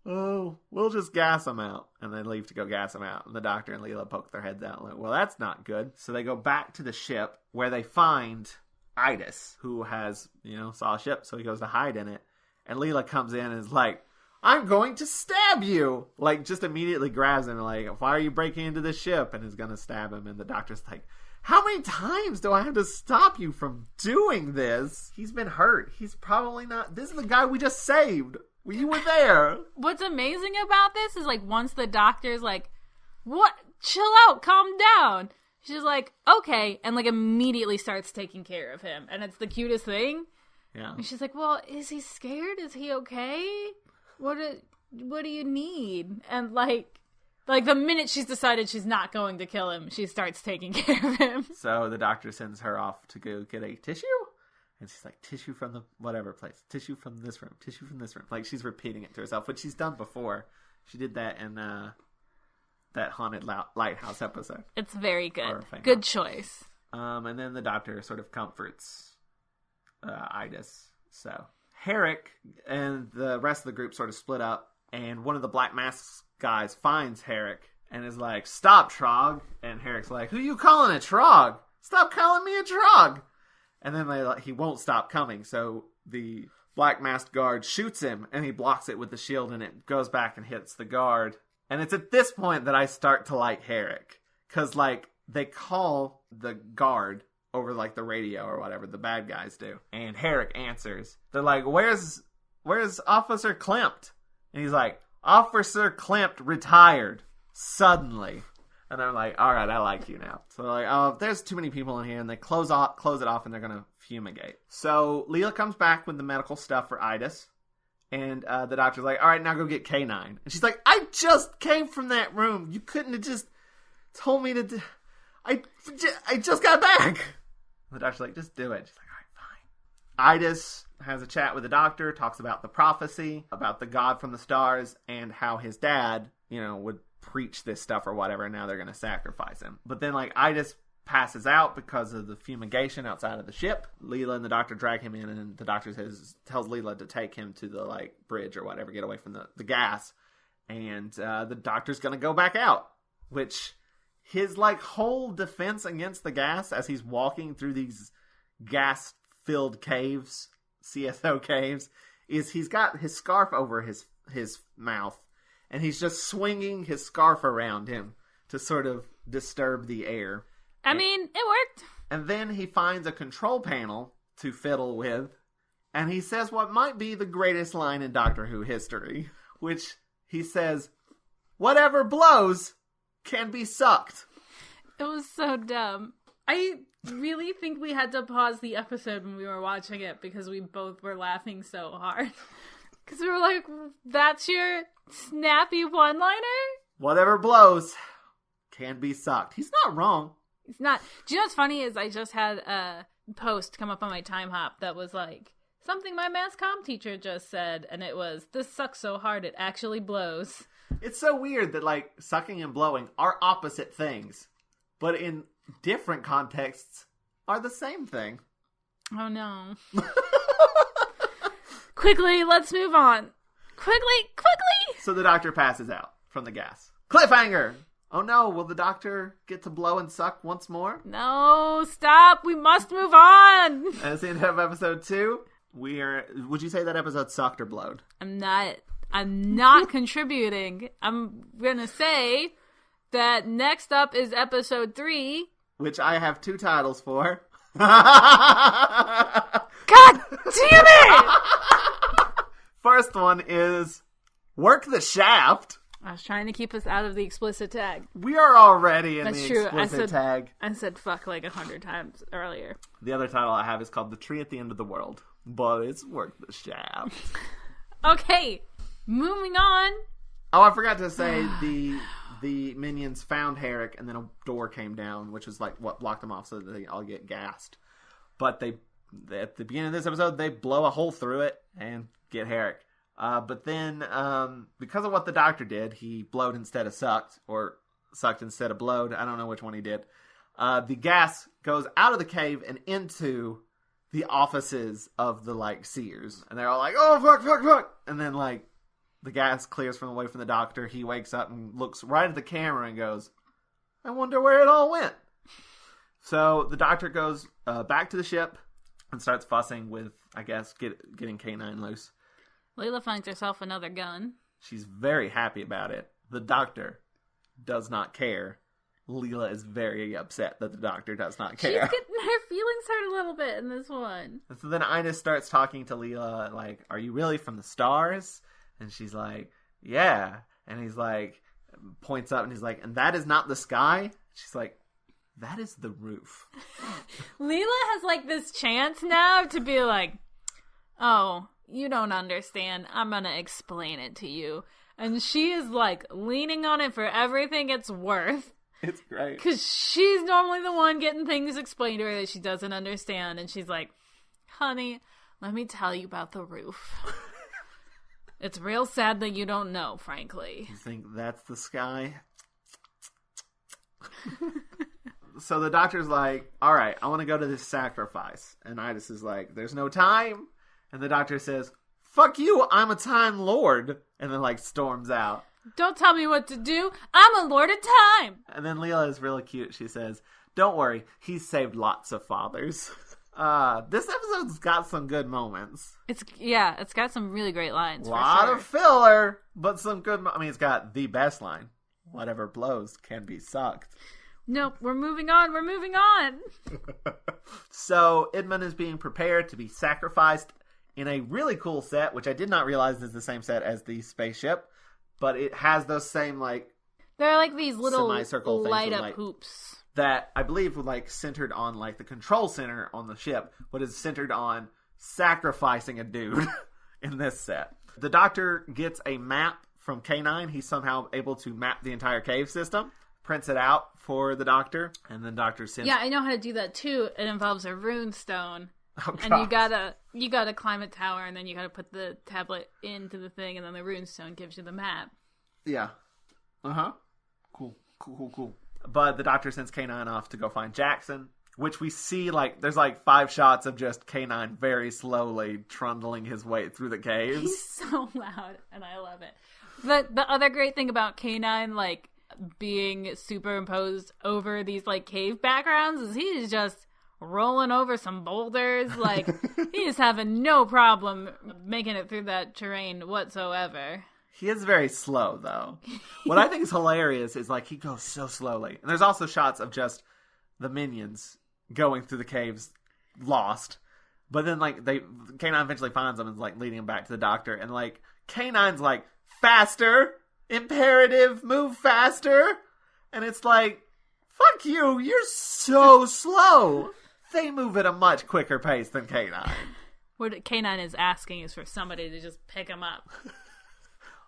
oh, we'll just gas him out. And they leave to go gas him out. And the doctor and Leela poke their heads out. Like, well, that's not good. So they go back to the ship where they find Idis, who has, saw a ship. So he goes to hide in it. And Leela comes in and is like, I'm going to stab you. Like, just immediately grabs him. Like, why are you breaking into the ship? And is going to stab him. And the doctor's like, how many times do I have to stop you from doing this? He's been hurt. He's probably not. This is the guy we just saved. You were there. What's amazing about this is, like, once the doctor's like, what? Chill out. Calm down. She's like, okay. And, like, immediately starts taking care of him. And it's the cutest thing. Yeah. And she's like, well, is he scared? Is he okay? What do you need? And, like the minute she's decided she's not going to kill him, she starts taking care of him. So the doctor sends her off to go get a tissue. And she's like, tissue from the whatever place. Tissue from this room. Tissue from this room. Like, she's repeating it to herself, which she's done before. She did that in that Haunted Lighthouse episode. It's very good. Good choice. And then the doctor sort of comforts Idis. So Herrick and the rest of the group sort of split up. And one of the Black Mask guys finds Herrick and is like, stop, Trog. And Herrick's like, who you calling a Trog? Stop calling me a Trog. And then he won't stop coming, so the Black Masked guard shoots him, and he blocks it with the shield, and it goes back and hits the guard. And it's at this point that I start to like Herrick, because, like, they call the guard over, like, the radio or whatever the bad guys do, and Herrick answers. They're like, where's Officer Klimt? And he's like, Officer Klimt retired suddenly. And I'm like, all right, I like you now. So they're like, oh, there's too many people in here. And they close it off and they're going to fumigate. So Leela comes back with the medical stuff for Idis. And the doctor's like, all right, now go get K9. And she's like, I just came from that room. You couldn't have just told me to I just got back. And the doctor's like, just do it. She's like, all right, fine. Idis has a chat with the doctor, talks about the prophecy, about the god from the stars, and how his dad, would preach this stuff or whatever, and now they're going to sacrifice him. But then, like, Idis passes out because of the fumigation outside of the ship. Leela and the doctor drag him in, and the doctor tells Leela to take him to the, like, bridge or whatever, get away from the gas. And the doctor's going to go back out, which his, like, whole defense against the gas as he's walking through these gas-filled caves, CSNo caves, is he's got his scarf over his mouth. And he's just swinging his scarf around him to sort of disturb the air. I mean, it worked. And then he finds a control panel to fiddle with. And he says what might be the greatest line in Doctor Who history. Which he says, whatever blows can be sucked. It was so dumb. I really think we had to pause the episode when we were watching it because we both were laughing so hard. Because we were like, that's your snappy one-liner? Whatever blows can be sucked. He's not wrong. He's not. Do you know what's funny is I just had a post come up on my time hop that was like, something my mass comm teacher just said, and it was, this sucks so hard it actually blows. It's so weird that, like, sucking and blowing are opposite things, but in different contexts are the same thing. Oh no. Quickly, let's move on. Quickly! So the doctor passes out from the gas. Cliffhanger! Oh no, will the doctor get to blow and suck once more? No, stop! We must move on! And it's the end of episode 2. Would you say that episode sucked or blowed? I'm not contributing. I'm gonna say that next up is episode 3. Which I have 2 titles for. God damn it! First one is Work the Shaft. I was trying to keep us out of the explicit tag. We are already in That's the true. explicit tag. I said fuck like 100 times earlier. The other title I have is called The Tree at the End of the World. But it's Work the Shaft. Okay, moving on. Oh, I forgot to say the minions found Herrick and then a door came down, which was like what blocked them off so that they all get gassed. But at the beginning of this episode, they blow a hole through it and get Herrick. But then, because of what the doctor did, he blowed instead of sucked, or sucked instead of blowed. I don't know which one he did. The gas goes out of the cave and into the offices of the, like, seers. And they're all like, oh, fuck. And then, like, The gas clears from away from the doctor. He wakes up and looks right at the camera and goes, I wonder where it all went. So the doctor goes back to the ship and starts fussing with, I guess, getting K9 loose. Layla finds herself another gun. She's very happy about it. The doctor does not care. Leela is very upset that the doctor does not care. She's getting her feelings hurt a little bit in this one. And so then Ina starts talking to Leela, like, are you really from the stars? And she's like, yeah. And he's like, points up and he's like, and that is not the sky? She's like, that is the roof. Leela has like this chance now to be like, oh, you don't understand. I'm going to explain it to you. And she is like leaning on it for everything it's worth. It's great. Because she's normally the one getting things explained to her that she doesn't understand. And she's like, honey, let me tell you about the roof. It's real sad that you don't know, frankly. You think that's the sky? So the doctor's like, all right, I want to go to this sacrifice. And Idas is like, there's no time. And the doctor says, fuck you, I'm a Time Lord. And then like storms out. Don't tell me what to do. I'm a lord of time. And then Leela is really cute. She says, don't worry, he's saved lots of fathers. This episode's got some good moments. It's got some really great lines. A lot of filler, but some good. I mean, it's got the best line: "Whatever blows can be sucked." Nope, we're moving on. We're moving on. So Idmon is being prepared to be sacrificed in a really cool set, which I did not realize is the same set as the spaceship, but it has those same like. They're like these little semicircle light up like, hoops. That I believe were like centered on like the control center on the ship, but is centered on sacrificing a dude in this set. The doctor gets a map from K9. He's somehow able to map the entire cave system, prints it out for the doctor, and then doctor sends. Yeah, I know how to do that too. It involves a rune stone. Oh, and you gotta climb a tower, and then you gotta put the tablet into the thing, and then the rune stone gives you the map. Yeah. Cool. But the doctor sends K9 off to go find Jackson, which we see, like, there's like 5 shots of just K9 very slowly trundling his way through the caves. He's so loud, and I love it. But the other great thing about K9, like, being superimposed over these, like, cave backgrounds is he's just rolling over some boulders. Like, he's having no problem making it through that terrain whatsoever. He is very slow, though. What I think is hilarious is, like, he goes so slowly. And there's also shots of just the minions going through the caves, lost. But then, like, K9 eventually finds them and is, like, leading him back to the doctor. And, like, K9's like, faster! Imperative, move faster! And it's like, fuck you, you're so slow! They move at a much quicker pace than K9. What K9 is asking is for somebody to just pick him up.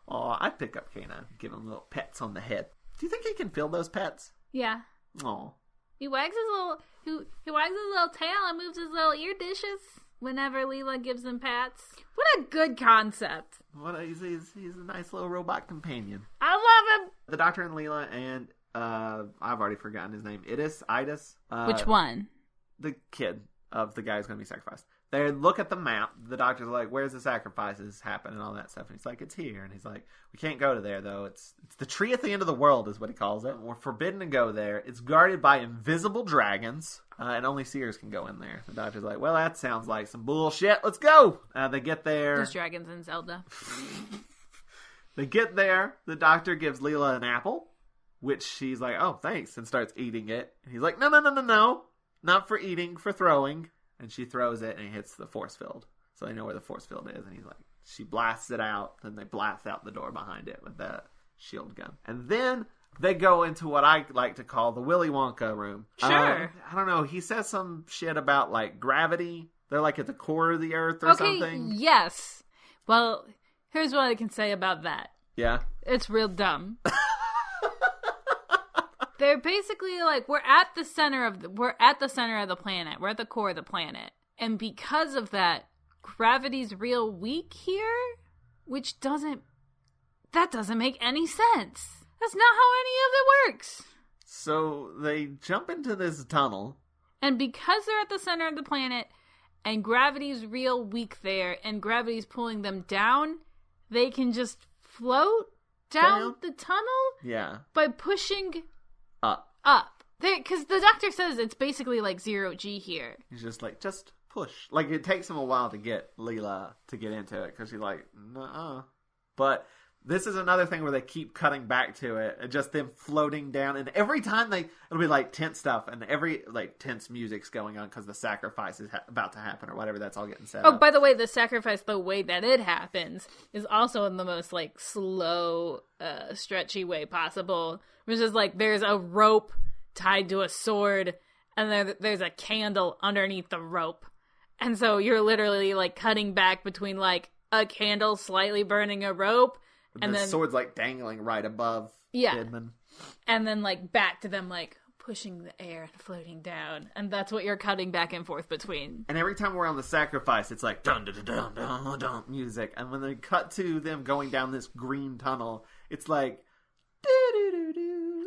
Oh, I'd pick up K9, give him little pets on the head. Do you think he can feel those pets? Yeah. Oh. He wags his little tail and moves his little ear dishes whenever Leela gives him pats. What a good concept. He's a nice little robot companion. I love him. The doctor and Leela and I've already forgotten his name. Idas. Which one? The kid of the guy who's going to be sacrificed. They look at the map. The doctor's like, where's the sacrifices happen and all that stuff. And he's like, it's here. And he's like, we can't go to there, though. It's the tree at the end of the world is what he calls it. We're forbidden to go there. It's guarded by invisible dragons. And only seers can go in there. The doctor's like, well, that sounds like some bullshit. Let's go. They get there. There's dragons in Zelda. They get there. The doctor gives Leela an apple, which she's like, oh, thanks, and starts eating it. And he's like, no. Not for eating, for throwing. And she throws it, and it hits the force field. So they know where the force field is. And he's like, she blasts it out. Then they blast out the door behind it with that shield gun. And then they go into what I like to call the Willy Wonka room. Sure. I don't know. He says some shit about, like, gravity. They're, like, at the core of the earth or something. Yes. Well, here's what I can say about that. Yeah? It's real dumb. They're basically like, we're at the center of the planet. We're at the core of the planet. And because of that, gravity's real weak here, which doesn't make any sense. That's not how any of it works. So they jump into this tunnel. And because they're at the center of the planet and gravity's real weak there and gravity's pulling them down, they can just float down the tunnel? Yeah. By pushing up. Because the doctor says it's basically like 0G here. He's just like, just push. Like, it takes him a while to get Leela to get into it, because she's like, nuh-uh. But this is another thing where they keep cutting back to it, and just them floating down, and every time it'll be like tense stuff, and every like tense music's going on because the sacrifice is about to happen or whatever. That's all getting set up. Oh, by the way, the sacrifice, the way that it happens, is also in the most like slow, stretchy way possible. Which is like there's a rope tied to a sword, and there's a candle underneath the rope, and so you're literally like cutting back between like a candle slightly burning a rope. And then sword's like dangling right above Kidman. And then like back to them like pushing the air and floating down. And that's what you're cutting back and forth between. And every time we're on the sacrifice, it's like dun dun dun dun dun music. And when they cut to them going down this green tunnel, it's like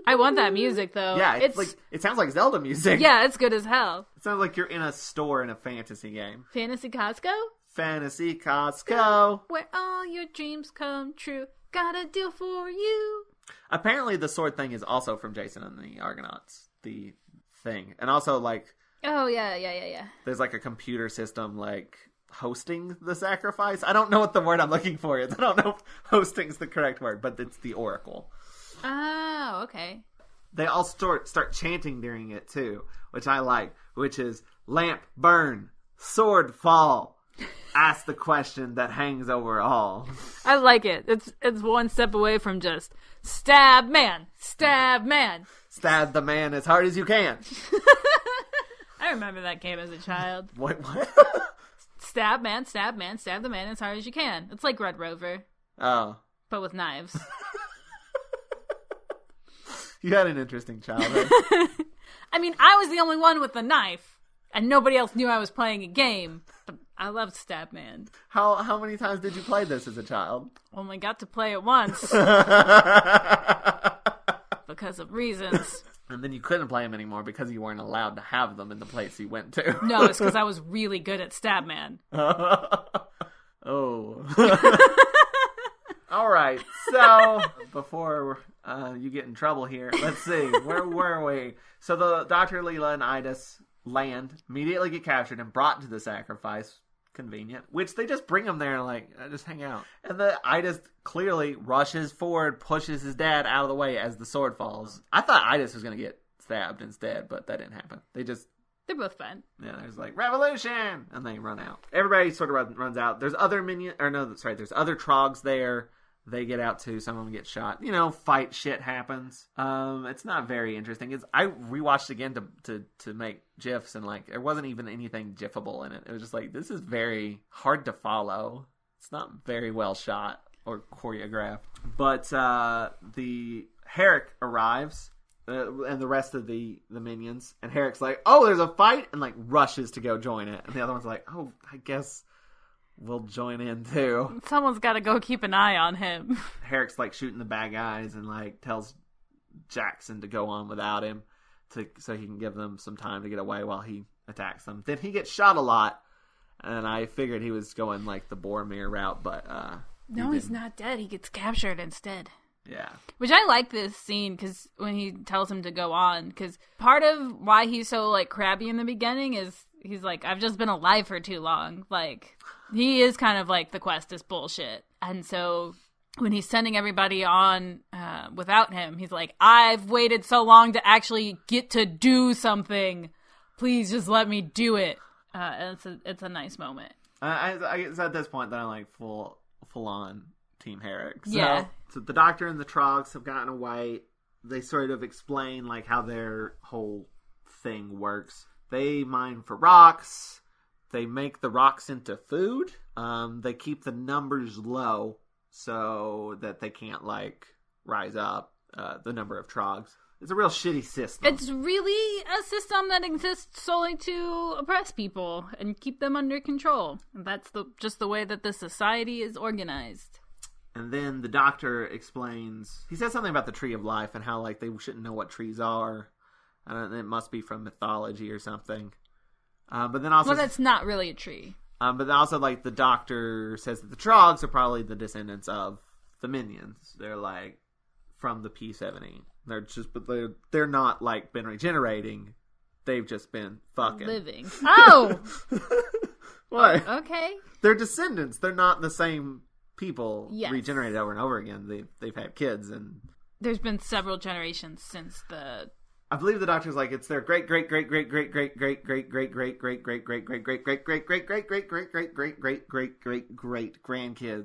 I want that music though. Yeah, it's like it sounds like Zelda music. Yeah, it's good as hell. It sounds like you're in a store in a fantasy game. Fantasy Costco? Fantasy Costco. Where all your dreams come true. Got a deal for you. Apparently the sword thing is also from Jason and the Argonauts. The thing. And also like... Oh, yeah. There's like a computer system like hosting the sacrifice. I don't know what the word I'm looking for is. I don't know if hosting's the correct word, but it's the Oracle. Oh, okay. They all start chanting during it too, which I like, which is lamp burn, sword fall. Ask the question that hangs over all. I like it. It's one step away from just stab man, stab man. Stab the man as hard as you can. I remember that game as a child. What? Stab man, stab the man as hard as you can. It's like Red Rover. Oh. But with knives. You had an interesting childhood. I mean, I was the only one with the knife, and nobody else knew I was playing a game. But I loved Stab Man. How many times did you play this as a child? Only got to play it once. Because of reasons. And then you couldn't play them anymore because you weren't allowed to have them in the place you went to. No, it's because I was really good at Stab Man. Oh. All right, so before you get in trouble here, let's see, where were we? So the Dr. Leela and Idas land, immediately get captured and brought to the sacrifice. Convenient. Which they just bring him there and like, just hang out. And the Idas clearly rushes forward, pushes his dad out of the way as the sword falls. I thought Idas was going to get stabbed instead, but that didn't happen. They're both fine. Yeah, there's like, revolution! And they run out. Everybody sort of runs out. There's other there's other trogs there. They get out too. Some of them get shot. Fight shit happens. It's not very interesting. I rewatched again to make GIFs, and like there wasn't even anything GIFable in it. It was just like, this is very hard to follow. It's not very well shot or choreographed. But the Herrick arrives. And the rest of the minions. And Herrick's like, oh, there's a fight? And like rushes to go join it. And the other one's like, oh, I guess we'll join in too. Someone's got to go keep an eye on him. Herrick's like shooting the bad guys and like tells Jackson to go on without him so he can give them some time to get away while he attacks them. Then he gets shot a lot. And I figured he was going like the Boromir route, but no, he's not dead. He gets captured instead. Yeah. Which I like this scene because when he tells him to go on, because part of why he's so like crabby in the beginning is he's like, I've just been alive for too long. Like, he is kind of like the quest is bullshit. And so when he's sending everybody on without him, he's like, I've waited so long to actually get to do something. Please just let me do it. And it's a nice moment. It's at this point that I'm like full on Team Herrick. So the Doctor and the Trogs have gotten away. They sort of explain like how their whole thing works. They mine for rocks. They make the rocks into food. They keep the numbers low so that they can't like rise up the number of Trogs. It's a real shitty system. It's really a system that exists solely to oppress people and keep them under control. And that's just the way that the society is organized. And then the Doctor explains, he says something about the Tree of Life and how like they shouldn't know what trees are. It must be from mythology or something. But then also, well, that's not really a tree. But then also like the Doctor says that the Trogs are probably the descendants of the minions. They're like from the P70. They're not like been regenerating. They've just been fucking living. Oh, what? Okay. They're descendants. They're not the same people yes. regenerated over and over again. They've had kids, and there's been several generations since the. I believe the doctor's like it's their great grandkids,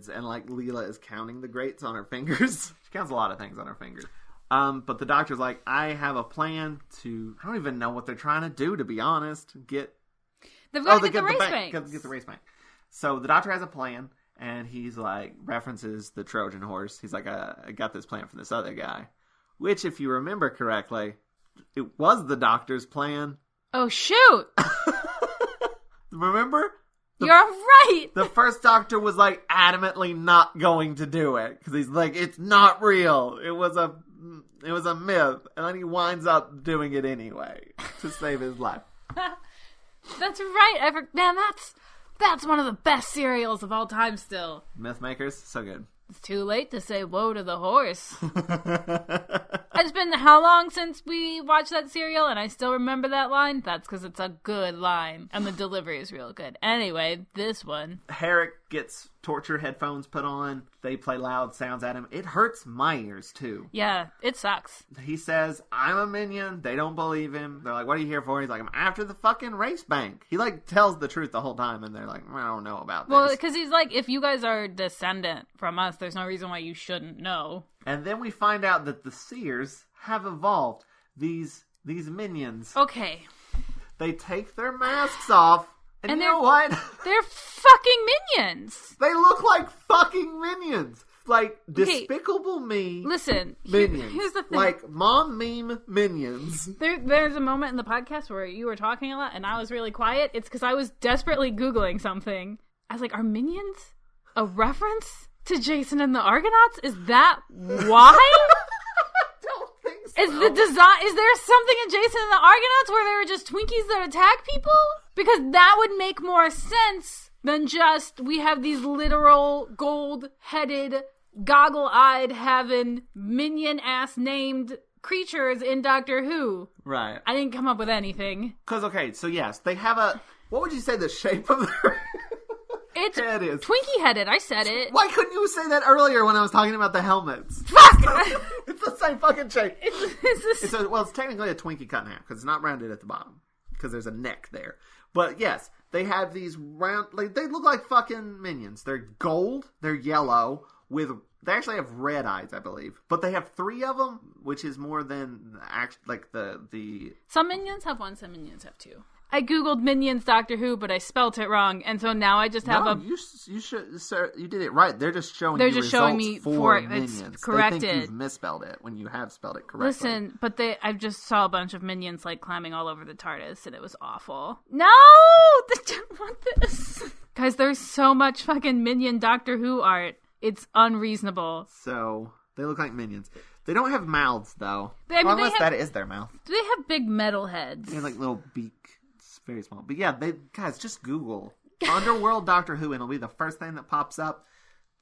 and like Leela is counting the greats on her fingers. She counts a lot of things on her fingers. But the doctor's like, I have a plan to. I don't even know what they're trying to do, to be honest. They've got to get the race bank. Get the race bank. So the doctor has a plan, and he's like references the Trojan horse. He's like, I got this plan for this other guy, which, if you remember correctly, it was the doctor's plan. Oh shoot! Remember? You're right! The first doctor was like adamantly not going to do it because he's like, it's not real. It was a myth, and then he winds up doing it anyway to save his life. That's right. Man, that's one of the best serials of all time. Still, Mythmakers, so good. It's too late to say woe to the horse. It's been how long since we watched that serial, and I still remember that line? That's because it's a good line, and the delivery is real good. Anyway, this one. Herrick gets torture headphones put on. They play loud sounds at him. It hurts my ears, too. Yeah, it sucks. He says, I'm a minion. They don't believe him. They're like, what are you here for? He's like, I'm after the fucking race bank. He, like, tells the truth the whole time, and they're like, I don't know about this. Well, because he's like, if you guys are descendant from us, there's no reason why you shouldn't know. And then we find out that the seers have evolved. These minions. Okay. They take their masks off. And you know what? They're fucking minions. They look like fucking minions. Like Despicable Me. Listen, minions. Here's the thing. Like mom meme minions. There's a moment in the podcast where you were talking a lot and I was really quiet. It's because I was desperately Googling something. I was like, are minions a reference to Jason and the Argonauts? Is that why? Is the design? Is there something in Jason and the Argonauts where there are just Twinkies that attack people? Because that would make more sense than just we have these literal gold-headed, goggle-eyed, having minion-ass named creatures in Doctor Who. Right. I didn't come up with anything. Because, okay, so yes, they have a... What would you say the shape of their... It's head is. Twinkie-headed, I said it. Why couldn't you say that earlier when I was talking about the helmets? Fuck! It's the same fucking shape. It's technically a Twinkie cut in half, because it's not rounded at the bottom, because there's a neck there. But yes, they have these round, like, they look like fucking minions. They're gold, they're yellow, they actually have red eyes, I believe. But they have 3 of them, which is more than, the... Some minions have 1, some minions have 2. I googled Minions Doctor Who, but I spelt it wrong, and so now I just have you should, sir, you did it right. They're just showing me for minions. It's corrected. They think you've misspelled it when you have spelled it correctly. Listen, but I just saw a bunch of minions like climbing all over the TARDIS, and it was awful. No, I don't want this, guys. There's so much fucking Minion Doctor Who art. It's unreasonable. So they look like minions. They don't have mouths though, unless that is their mouth. Do they have big metal heads? They have like little beak. Very small. But yeah, guys, just Google Underworld Doctor Who and it'll be the first thing that pops up.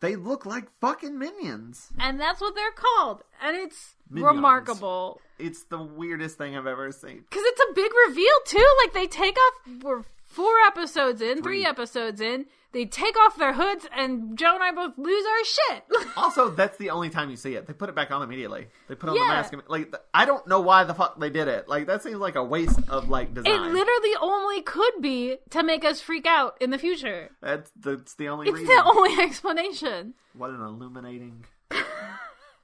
They look like fucking minions. And that's what they're called. And it's Minions. Remarkable. It's the weirdest thing I've ever seen. Because it's a big reveal, too. Like, they take off... We're 4 episodes in, 3 episodes in. They take off their hoods, and Joe and I both lose our shit. Also, that's the only time you see it. They put it back on immediately. They put on the mask. Like, I don't know why the fuck they did it. Like, that seems like a waste of, like, design. It literally only could be to make us freak out in the future. That's the only reason. It's the only explanation. What an illuminating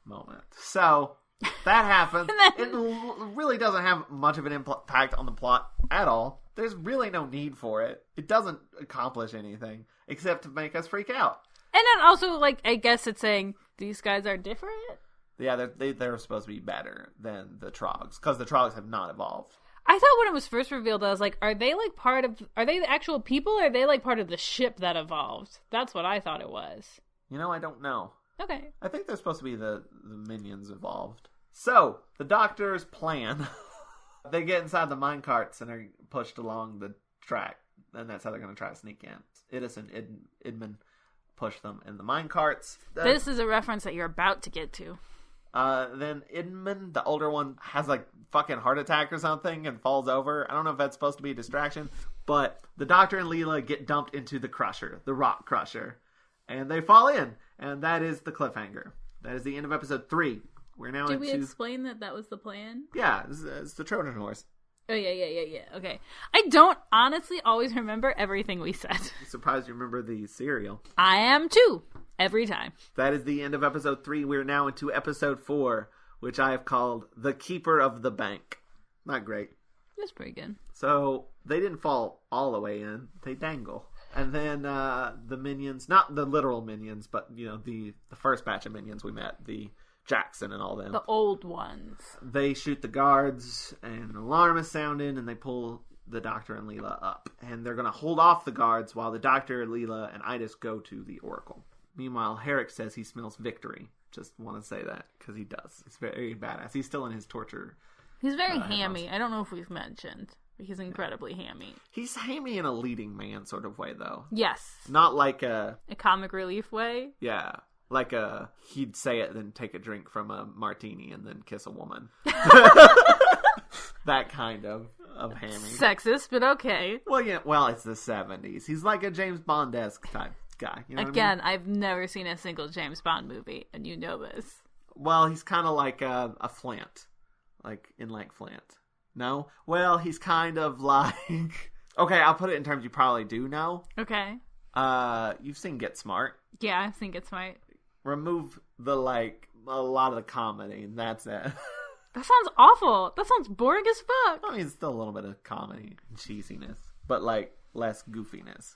moment. So... that happens. It really doesn't have much of an impact on the plot at all. There's really no need for it. It doesn't accomplish anything except to make us freak out. And then also, like, I guess it's saying these guys are different? Yeah, they're supposed to be better than the Trogs, because the Trogs have not evolved. I thought when it was first revealed, I was like, are they the actual people, or are they like part of the ship that evolved? That's what I thought it was. You know, I don't know. Okay. I think they're supposed to be the minions evolved. So, the Doctor's plan, they get inside the minecarts and are pushed along the track, and that's how they're going to try to sneak in. Idis and Idman push them in the mine carts. This is a reference that you're about to get to. Then Edmund, the older one, has like fucking heart attack or something and falls over. I don't know if that's supposed to be a distraction, but the Doctor and Leela get dumped into the crusher, the rock crusher, and they fall in, and that is the cliffhanger. That is the end of episode 3. We're now Did we explain that was the plan? Yeah, it's the Trojan horse. Oh, yeah. Okay. I don't honestly always remember everything we said. I'm surprised you remember the cereal. I am too. Every time. That is the end of episode 3. We're now into episode 4, which I have called The Keeper of the Bank. Not great. That's pretty good. So, they didn't fall all the way in. They dangle. And then the minions, not the literal minions, but, you know, the first batch of minions we met, the Jackson and all them. The old ones. They shoot the guards, and an alarm is sounded, and they pull the Doctor and Leela up. And they're going to hold off the guards while the Doctor, Leela, and Idis go to the Oracle. Meanwhile, Herrick says he smells victory. Just want to say that, because he does. He's very badass. He's still in his torture. He's very hammy. I don't know if we've mentioned, but he's incredibly hammy. He's hammy in a leading man sort of way, though. Yes. Not like a comic relief way? Yeah. Like he'd say it, then take a drink from a martini, and then kiss a woman. That kind of hammy. Sexist, but okay. Well, yeah. Well, it's the 70s. He's like a James Bond-esque type guy. You know Again, what I mean? I've never seen a single James Bond movie, and you know this. Well, he's kind of like a Flint. Like, in like Flint. No? Well, he's kind of like... Okay, I'll put it in terms you probably do know. Okay. You've seen Get Smart. Yeah, I've seen Get Smart. Remove the, like, a lot of the comedy, and that's it. That sounds awful. That sounds boring as fuck. I mean, it's still a little bit of comedy and cheesiness, but, like, less goofiness.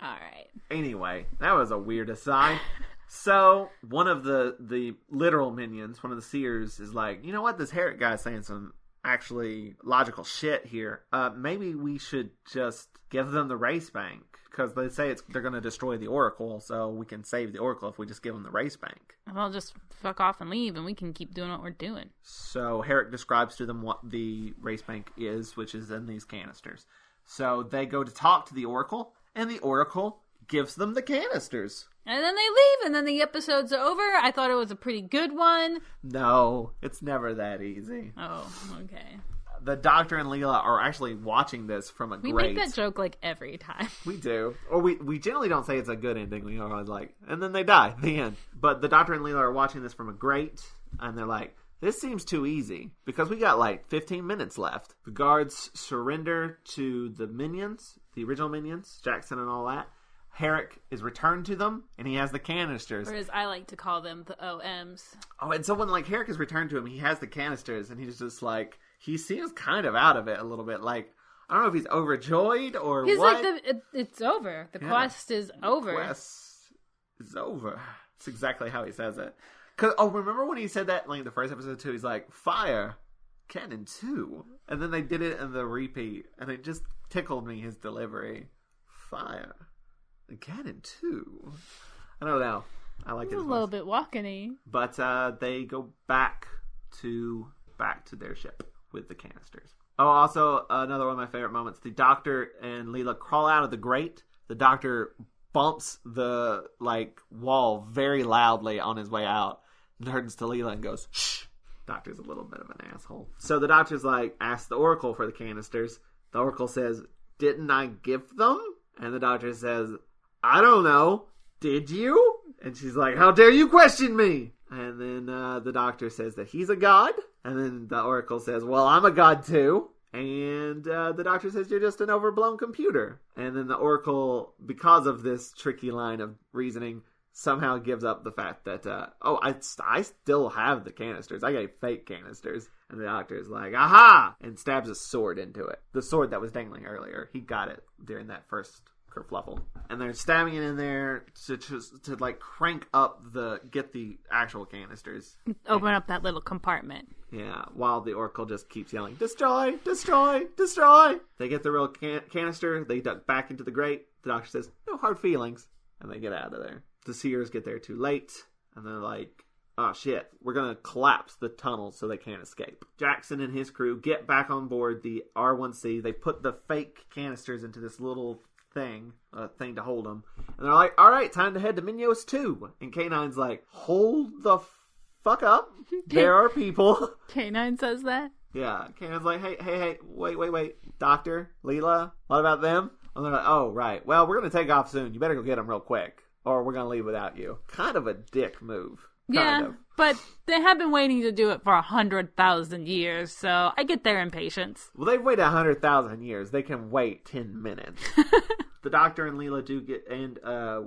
Alright. Anyway, that was a weird aside. So, one of the literal minions, one of the seers, is like, you know what, this Herrick guy's saying some actually logical shit here. Maybe we should just give them the race bank. Because they say they're going to destroy the Oracle, so we can save the Oracle if we just give them the race bank. Well, just fuck off and leave, and we can keep doing what we're doing. So Herrick describes to them what the race bank is, which is in these canisters. So they go to talk to the Oracle, and the Oracle gives them the canisters. And then they leave, and then the episode's over. I thought it was a pretty good one. No, it's never that easy. Oh, okay. The Doctor and Leela are actually watching this from a grate. We make that joke like every time. We do. Or we generally don't say it's a good ending. We always like, and then they die. The end. But the Doctor and Leela are watching this from a grate, and they're like, this seems too easy. Because we got like 15 minutes left. The guards surrender to the minions, the original minions, Jackson and all that. Herrick is returned to them, and he has the canisters. Or as I like to call them, the OMs. Oh, and so when like Herrick is returned to him, he has the canisters, and he's just like... He seems kind of out of it a little bit. Like, I don't know if he's overjoyed or he's what. Like, it's over. The quest is over. The quest is over. That's exactly how he says it. Cause, remember when he said that like the first episode too? He's like, fire, cannon 2. And then they did it in the repeat, and it just tickled me, his delivery. Fire, and cannon 2. I don't know. I like it. It's a little bit walking-y. But they go back to their ship with the canisters. Oh, also, another one of my favorite moments. The Doctor and Leela crawl out of the grate. The Doctor bumps the, wall very loudly on his way out. Turns to Leela and goes, shh. Doctor's a little bit of an asshole. So the Doctor's asks the Oracle for the canisters. The Oracle says, didn't I give them? And the Doctor says, I don't know. Did you? And she's like, how dare you question me? And then the Doctor says that he's a god. And then the Oracle says, well, I'm a god too. And the Doctor says, you're just an overblown computer. And then the Oracle, because of this tricky line of reasoning, somehow gives up the fact that, I still have the canisters. I got fake canisters. And the Doctor's like, aha! And stabs a sword into it. The sword that was dangling earlier. He got it during that first kerfluffle. And they're stabbing it in there to crank up get the actual canisters. Open up that little compartment. Yeah, while the Oracle just keeps yelling, destroy, destroy, destroy. They get the real canister, they duck back into the grate. The Doctor says, no hard feelings. And they get out of there. The Seers get there too late. And they're like, oh shit, we're gonna collapse the tunnel so they can't escape. Jackson and his crew get back on board the R1C. They put the fake canisters into this little thing to hold him. And they're like, all right, time to head to Minos 2. And K9's like, hold the fuck up. There are people. K9 says that? Yeah. K9's like, hey, wait. Doctor, Leela, what about them? And they're like, oh, right. Well, we're going to take off soon. You better go get them real quick, or we're going to leave without you. Kind of a dick move. Kind of. But they have been waiting to do it for 100,000 years, so I get their impatience. Well, they've waited 100,000 years. They can wait 10 minutes. The Doctor and Leela do get, and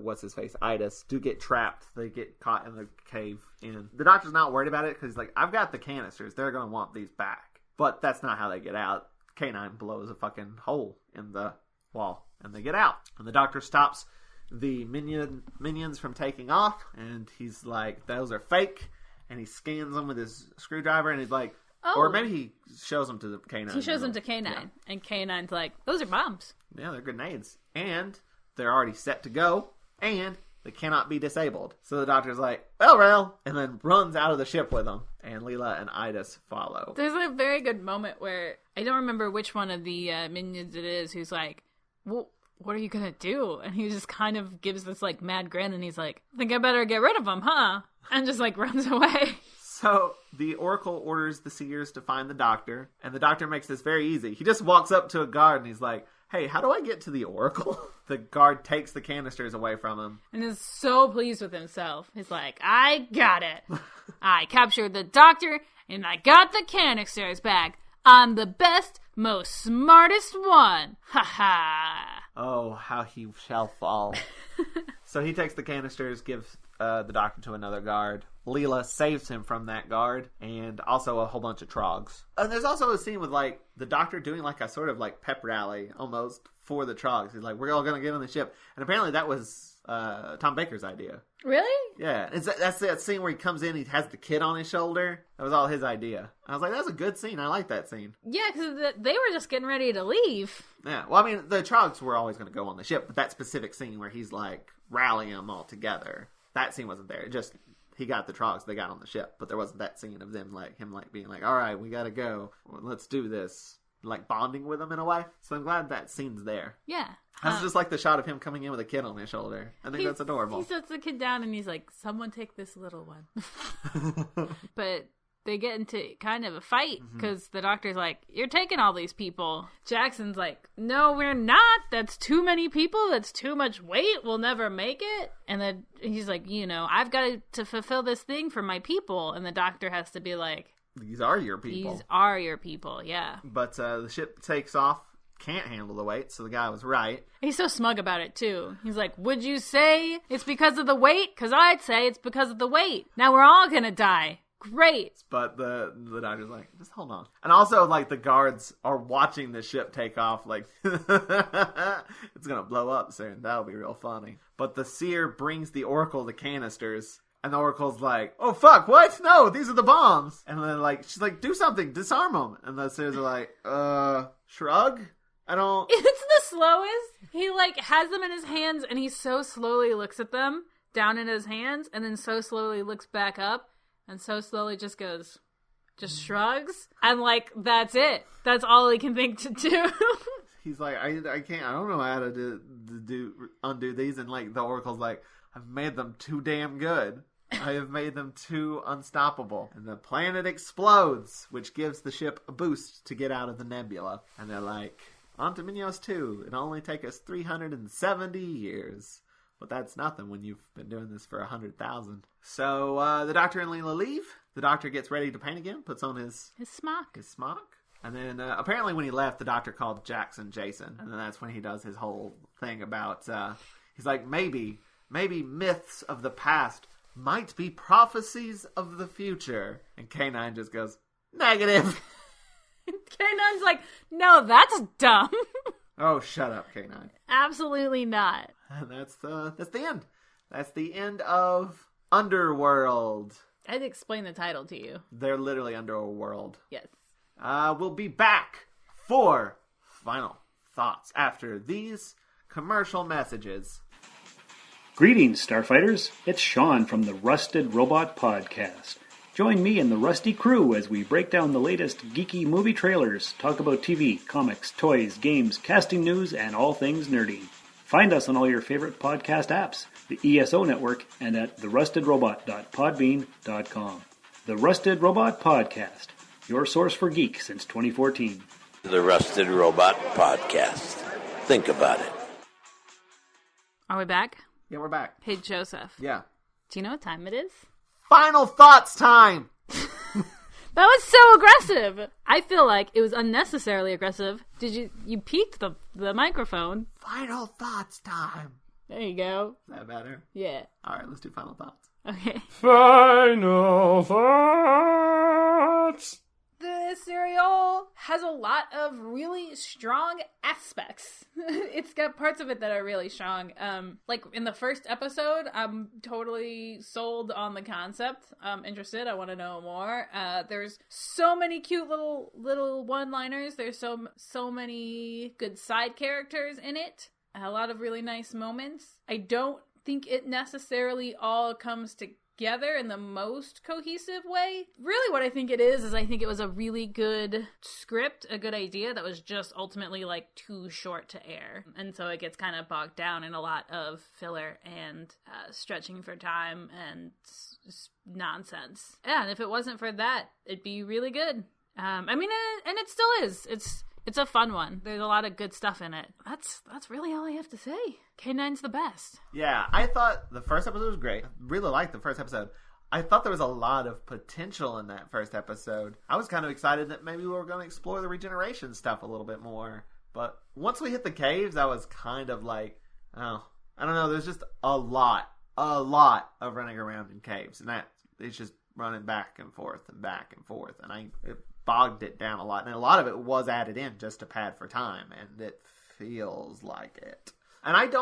what's-his-face, Idas, do get trapped. They get caught in the cave. And the Doctor's not worried about it, because he's like, I've got the canisters. They're going to want these back. But that's not how they get out. K9 blows a fucking hole in the wall, and they get out. And the Doctor stops the minions from taking off, and he's like, those are fake. And he scans them with his screwdriver, and he's like, or maybe he shows them to the K9. He shows them to K9, and K9's like, those are bombs. Yeah, they're grenades. And they're already set to go, and they cannot be disabled. So the Doctor's like, well, and then runs out of the ship with them. And Leela and Idas follow. There's a very good moment where, I don't remember which one of the minions it is, who's like, well, what are you gonna do? And he just kind of gives this like mad grin, and he's like, I think I better get rid of them, huh? And just like runs away. So the Oracle orders the Seers to find the Doctor, and the Doctor makes this very easy. He just walks up to a guard and he's like, hey, how do I get to the Oracle? The guard takes the canisters away from him. And is so pleased with himself. He's like, I got it. I captured the Doctor, and I got the canisters back. I'm the best, most smartest one. Ha ha. Oh, how he shall fall. So he takes the canisters, gives the Doctor to another guard. Leela saves him from that guard, and also a whole bunch of Trogs. And there's also a scene with, like, the Doctor doing, like, a sort of, like, pep rally, almost, for the Trogs. He's like, we're all going to get on the ship. And apparently that was Tom Baker's idea. Really? Yeah. That's that scene where he comes in, he has the kid on his shoulder. That was all his idea. I was like, that's a good scene. I like that scene. Yeah, because they were just getting ready to leave. Yeah. Well, I mean, the Trogs were always going to go on the ship, but that specific scene where he's, like, rallying them all together, that scene wasn't there. It just... He got the Trogs, they got on the ship, but there wasn't that scene of them, like, him, like, being like, all right, we gotta go, let's do this, like, bonding with them in a way. So I'm glad that scene's there. Yeah. That's just like the shot of him coming in with a kid on his shoulder. I think that's adorable. He sets the kid down and he's like, someone take this little one. But they get into kind of a fight because the Doctor's like, you're taking all these people. Jackson's like, no, we're not. That's too many people. That's too much weight. We'll never make it. And then he's like, I've got to fulfill this thing for my people. And the Doctor has to be like, these are your people. These are your people, yeah. But the ship takes off. Can't handle the weight, so the guy was right. He's so smug about it, too. He's like, would you say it's because of the weight? Because I'd say it's because of the weight. Now we're all gonna die. Great. But the Doctor's like, just hold on. And also, like, the guards are watching the ship take off, like, it's gonna blow up soon. That'll be real funny. But the Seer brings the Oracle the canisters, and the Oracle's like, oh, fuck, what? No, these are the bombs. And then, like, she's like, do something, disarm them. And the Seers are like, shrug? I don't... It's the slowest. He, like, has them in his hands, and he so slowly looks at them down in his hands, and then so slowly looks back up, and so slowly just goes, just shrugs, and, like, that's it. That's all he can think to do. He's like, I can't, I don't know how to undo these, and, like, the Oracle's like, I've made them too damn good. I have made them too unstoppable. And the planet explodes, which gives the ship a boost to get out of the nebula. And they're like, on to Minos 2. It'll only take us 370 years. But that's nothing when you've been doing this for 100,000. So the Doctor and Leela leave. The Doctor gets ready to paint again, puts on his smock. And then apparently when he left, the Doctor called Jackson Jason. And then that's when he does his whole thing about, he's like, maybe myths of the past might be prophecies of the future. And K9 just goes, negative. K9's like, no, that's dumb. Oh, shut up, K9. Absolutely not. And that's the end. That's the end of Underworld. I'd explain the title to you. They're literally under a world. Yes. We'll be back for final thoughts after these commercial messages. Greetings, Starfighters. It's Sean from the Rusted Robot Podcast. Join me and the Rusty crew as we break down the latest geeky movie trailers, talk about TV, comics, toys, games, casting news, and all things nerdy. Find us on all your favorite podcast apps, the ESO Network, and at therustedrobot.podbean.com. The Rusted Robot Podcast, your source for geek since 2014. The Rusted Robot Podcast. Think about it. Are we back? Yeah, we're back. Hey, Joseph. Yeah. Do you know what time it is? Final thoughts time! That was so aggressive. I feel like it was unnecessarily aggressive. You peaked the microphone. Final thoughts time. There you go. Is that better? Yeah. All right, let's do final thoughts. Okay. Final thoughts. The serial has a lot of really strong aspects. It's got parts of it that are really strong. Like in the first episode, I'm totally sold on the concept. I'm interested. I want to know more. There's so many cute little one-liners. There's so many good side characters in it. A lot of really nice moments. I don't think it necessarily all comes together in the most cohesive way. Really what I think it is I think it was a really good script, a good idea that was just ultimately like too short to air. And so it gets kind of bogged down in a lot of filler and stretching for time and nonsense. Yeah, and if it wasn't for that, it'd be really good. I mean, and it still is. It's a fun one. There's a lot of good stuff in it. That's really all I have to say. K9's the best. Yeah, I thought the first episode was great. I really liked the first episode. I thought there was a lot of potential in that first episode. I was kind of excited that maybe we were going to explore the regeneration stuff a little bit more. But once we hit the caves, I was kind of like, oh, I don't know. There's just a lot of running around in caves. And it's just running back and forth. And it bogged it down a lot. And a lot of it was added in just to pad for time. And it feels like it. And I'd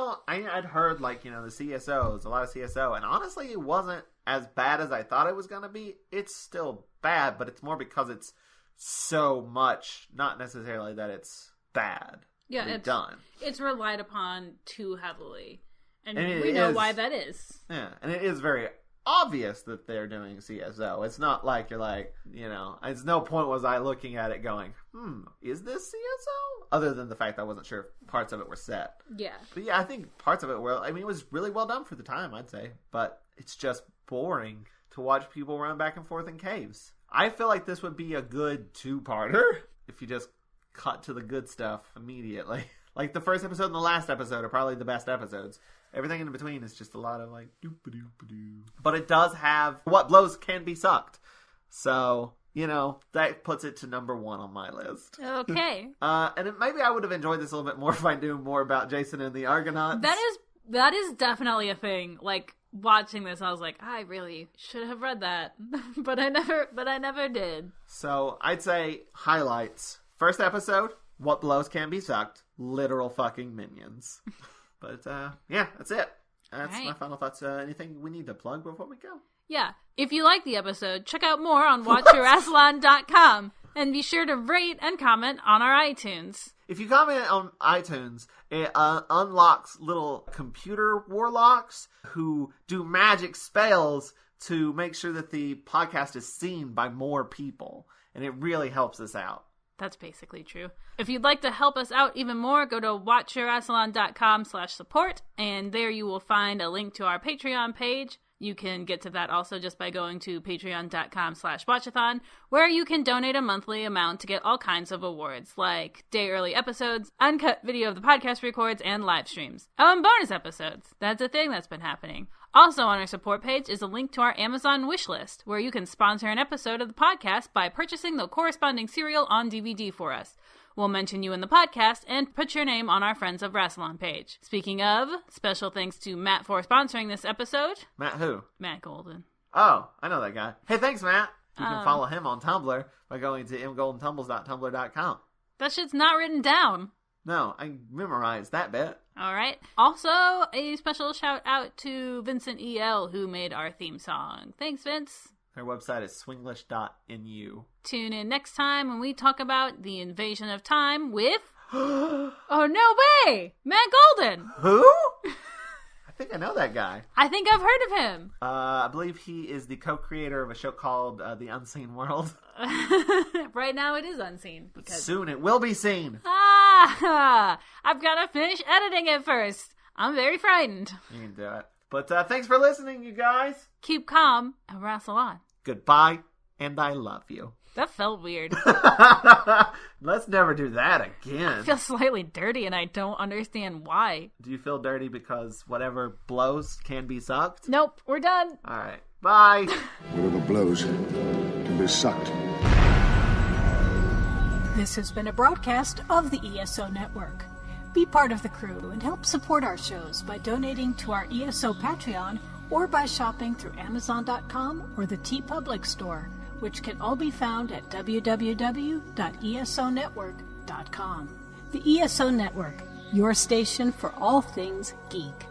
heard the CSOs, a lot of CSO. And honestly, it wasn't as bad as I thought it was going to be. It's still bad, but it's more because it's so much, not necessarily that it's bad. Yeah, it's done. It's relied upon too heavily. And we know why that is. Yeah, and it is very obvious that they're doing CSO. It's not like you're like, at no point was I looking at it going, is this CSO? Other than the fact that I wasn't sure if parts of it were set. Yeah. But yeah, I think parts of it were, it was really well done for the time, I'd say. But it's just boring to watch people run back and forth in caves. I feel like this would be a good two-parter if you just cut to the good stuff immediately. Like the first episode and the last episode are probably the best episodes. Everything in between is just a lot of like doop-a-doop-a-doo. But it does have what blows can be sucked. So, that puts it to number 1 on my list. Okay. And maybe I would have enjoyed this a little bit more if I knew more about Jason and the Argonauts. That is definitely a thing. Like watching this, I was like, I really should have read that, but I never did. So I'd say highlights. First episode, what blows can be sucked. Literal fucking minions. But, yeah, that's it. That's my final thoughts. Anything we need to plug before we go? Yeah. If you like the episode, check out more on Watch-A-Rassilon.com and be sure to rate and comment on our iTunes. If you comment on iTunes, it unlocks little computer warlocks who do magic spells to make sure that the podcast is seen by more people. And it really helps us out. That's basically true. If you'd like to help us out even more, go to watcherassalon.com/support, and there you will find a link to our Patreon page. You can get to that also just by going to patreon.com/Watch-A-Thon, where you can donate a monthly amount to get all kinds of awards, like day early episodes, uncut video of the podcast records, and live streams. Oh, and bonus episodes. That's a thing that's been happening. Also on our support page is a link to our Amazon wish list, where you can sponsor an episode of the podcast by purchasing the corresponding serial on DVD for us. We'll mention you in the podcast and put your name on our Friends of Rassilon page. Speaking of, special thanks to Matt for sponsoring this episode. Matt who? Matt Golden. Oh, I know that guy. Hey, thanks, Matt. You can follow him on Tumblr by going to mgoldentumbles.tumblr.com. That shit's not written down. No, I memorized that bit. All right. Also, a special shout out to Vincent E.L., who made our theme song. Thanks, Vince. Their website is swinglish.nu. Tune in next time when we talk about the invasion of time with... Oh, no way! Matt Golden! Who? I think think I know that guy. I think I've heard of him. I believe he is the co-creator of a show called The Unseen World. Right now it is unseen. Because... soon it will be seen. I've got to finish editing it first. I'm very frightened. You can do it. But thanks for listening, you guys. Keep calm and wrestle on. Goodbye, and I love you. That felt weird. Let's never do that again. I feel slightly dirty, and I don't understand why. Do you feel dirty because whatever blows can be sucked? Nope, we're done. All right, bye. Whatever blows can be sucked. This has been a broadcast of the ESO Network. Be part of the crew and help support our shows by donating to our ESO Patreon or by shopping through Amazon.com or the TeePublic store, which can all be found at www.esonetwork.com. The ESO Network, your station for all things geek.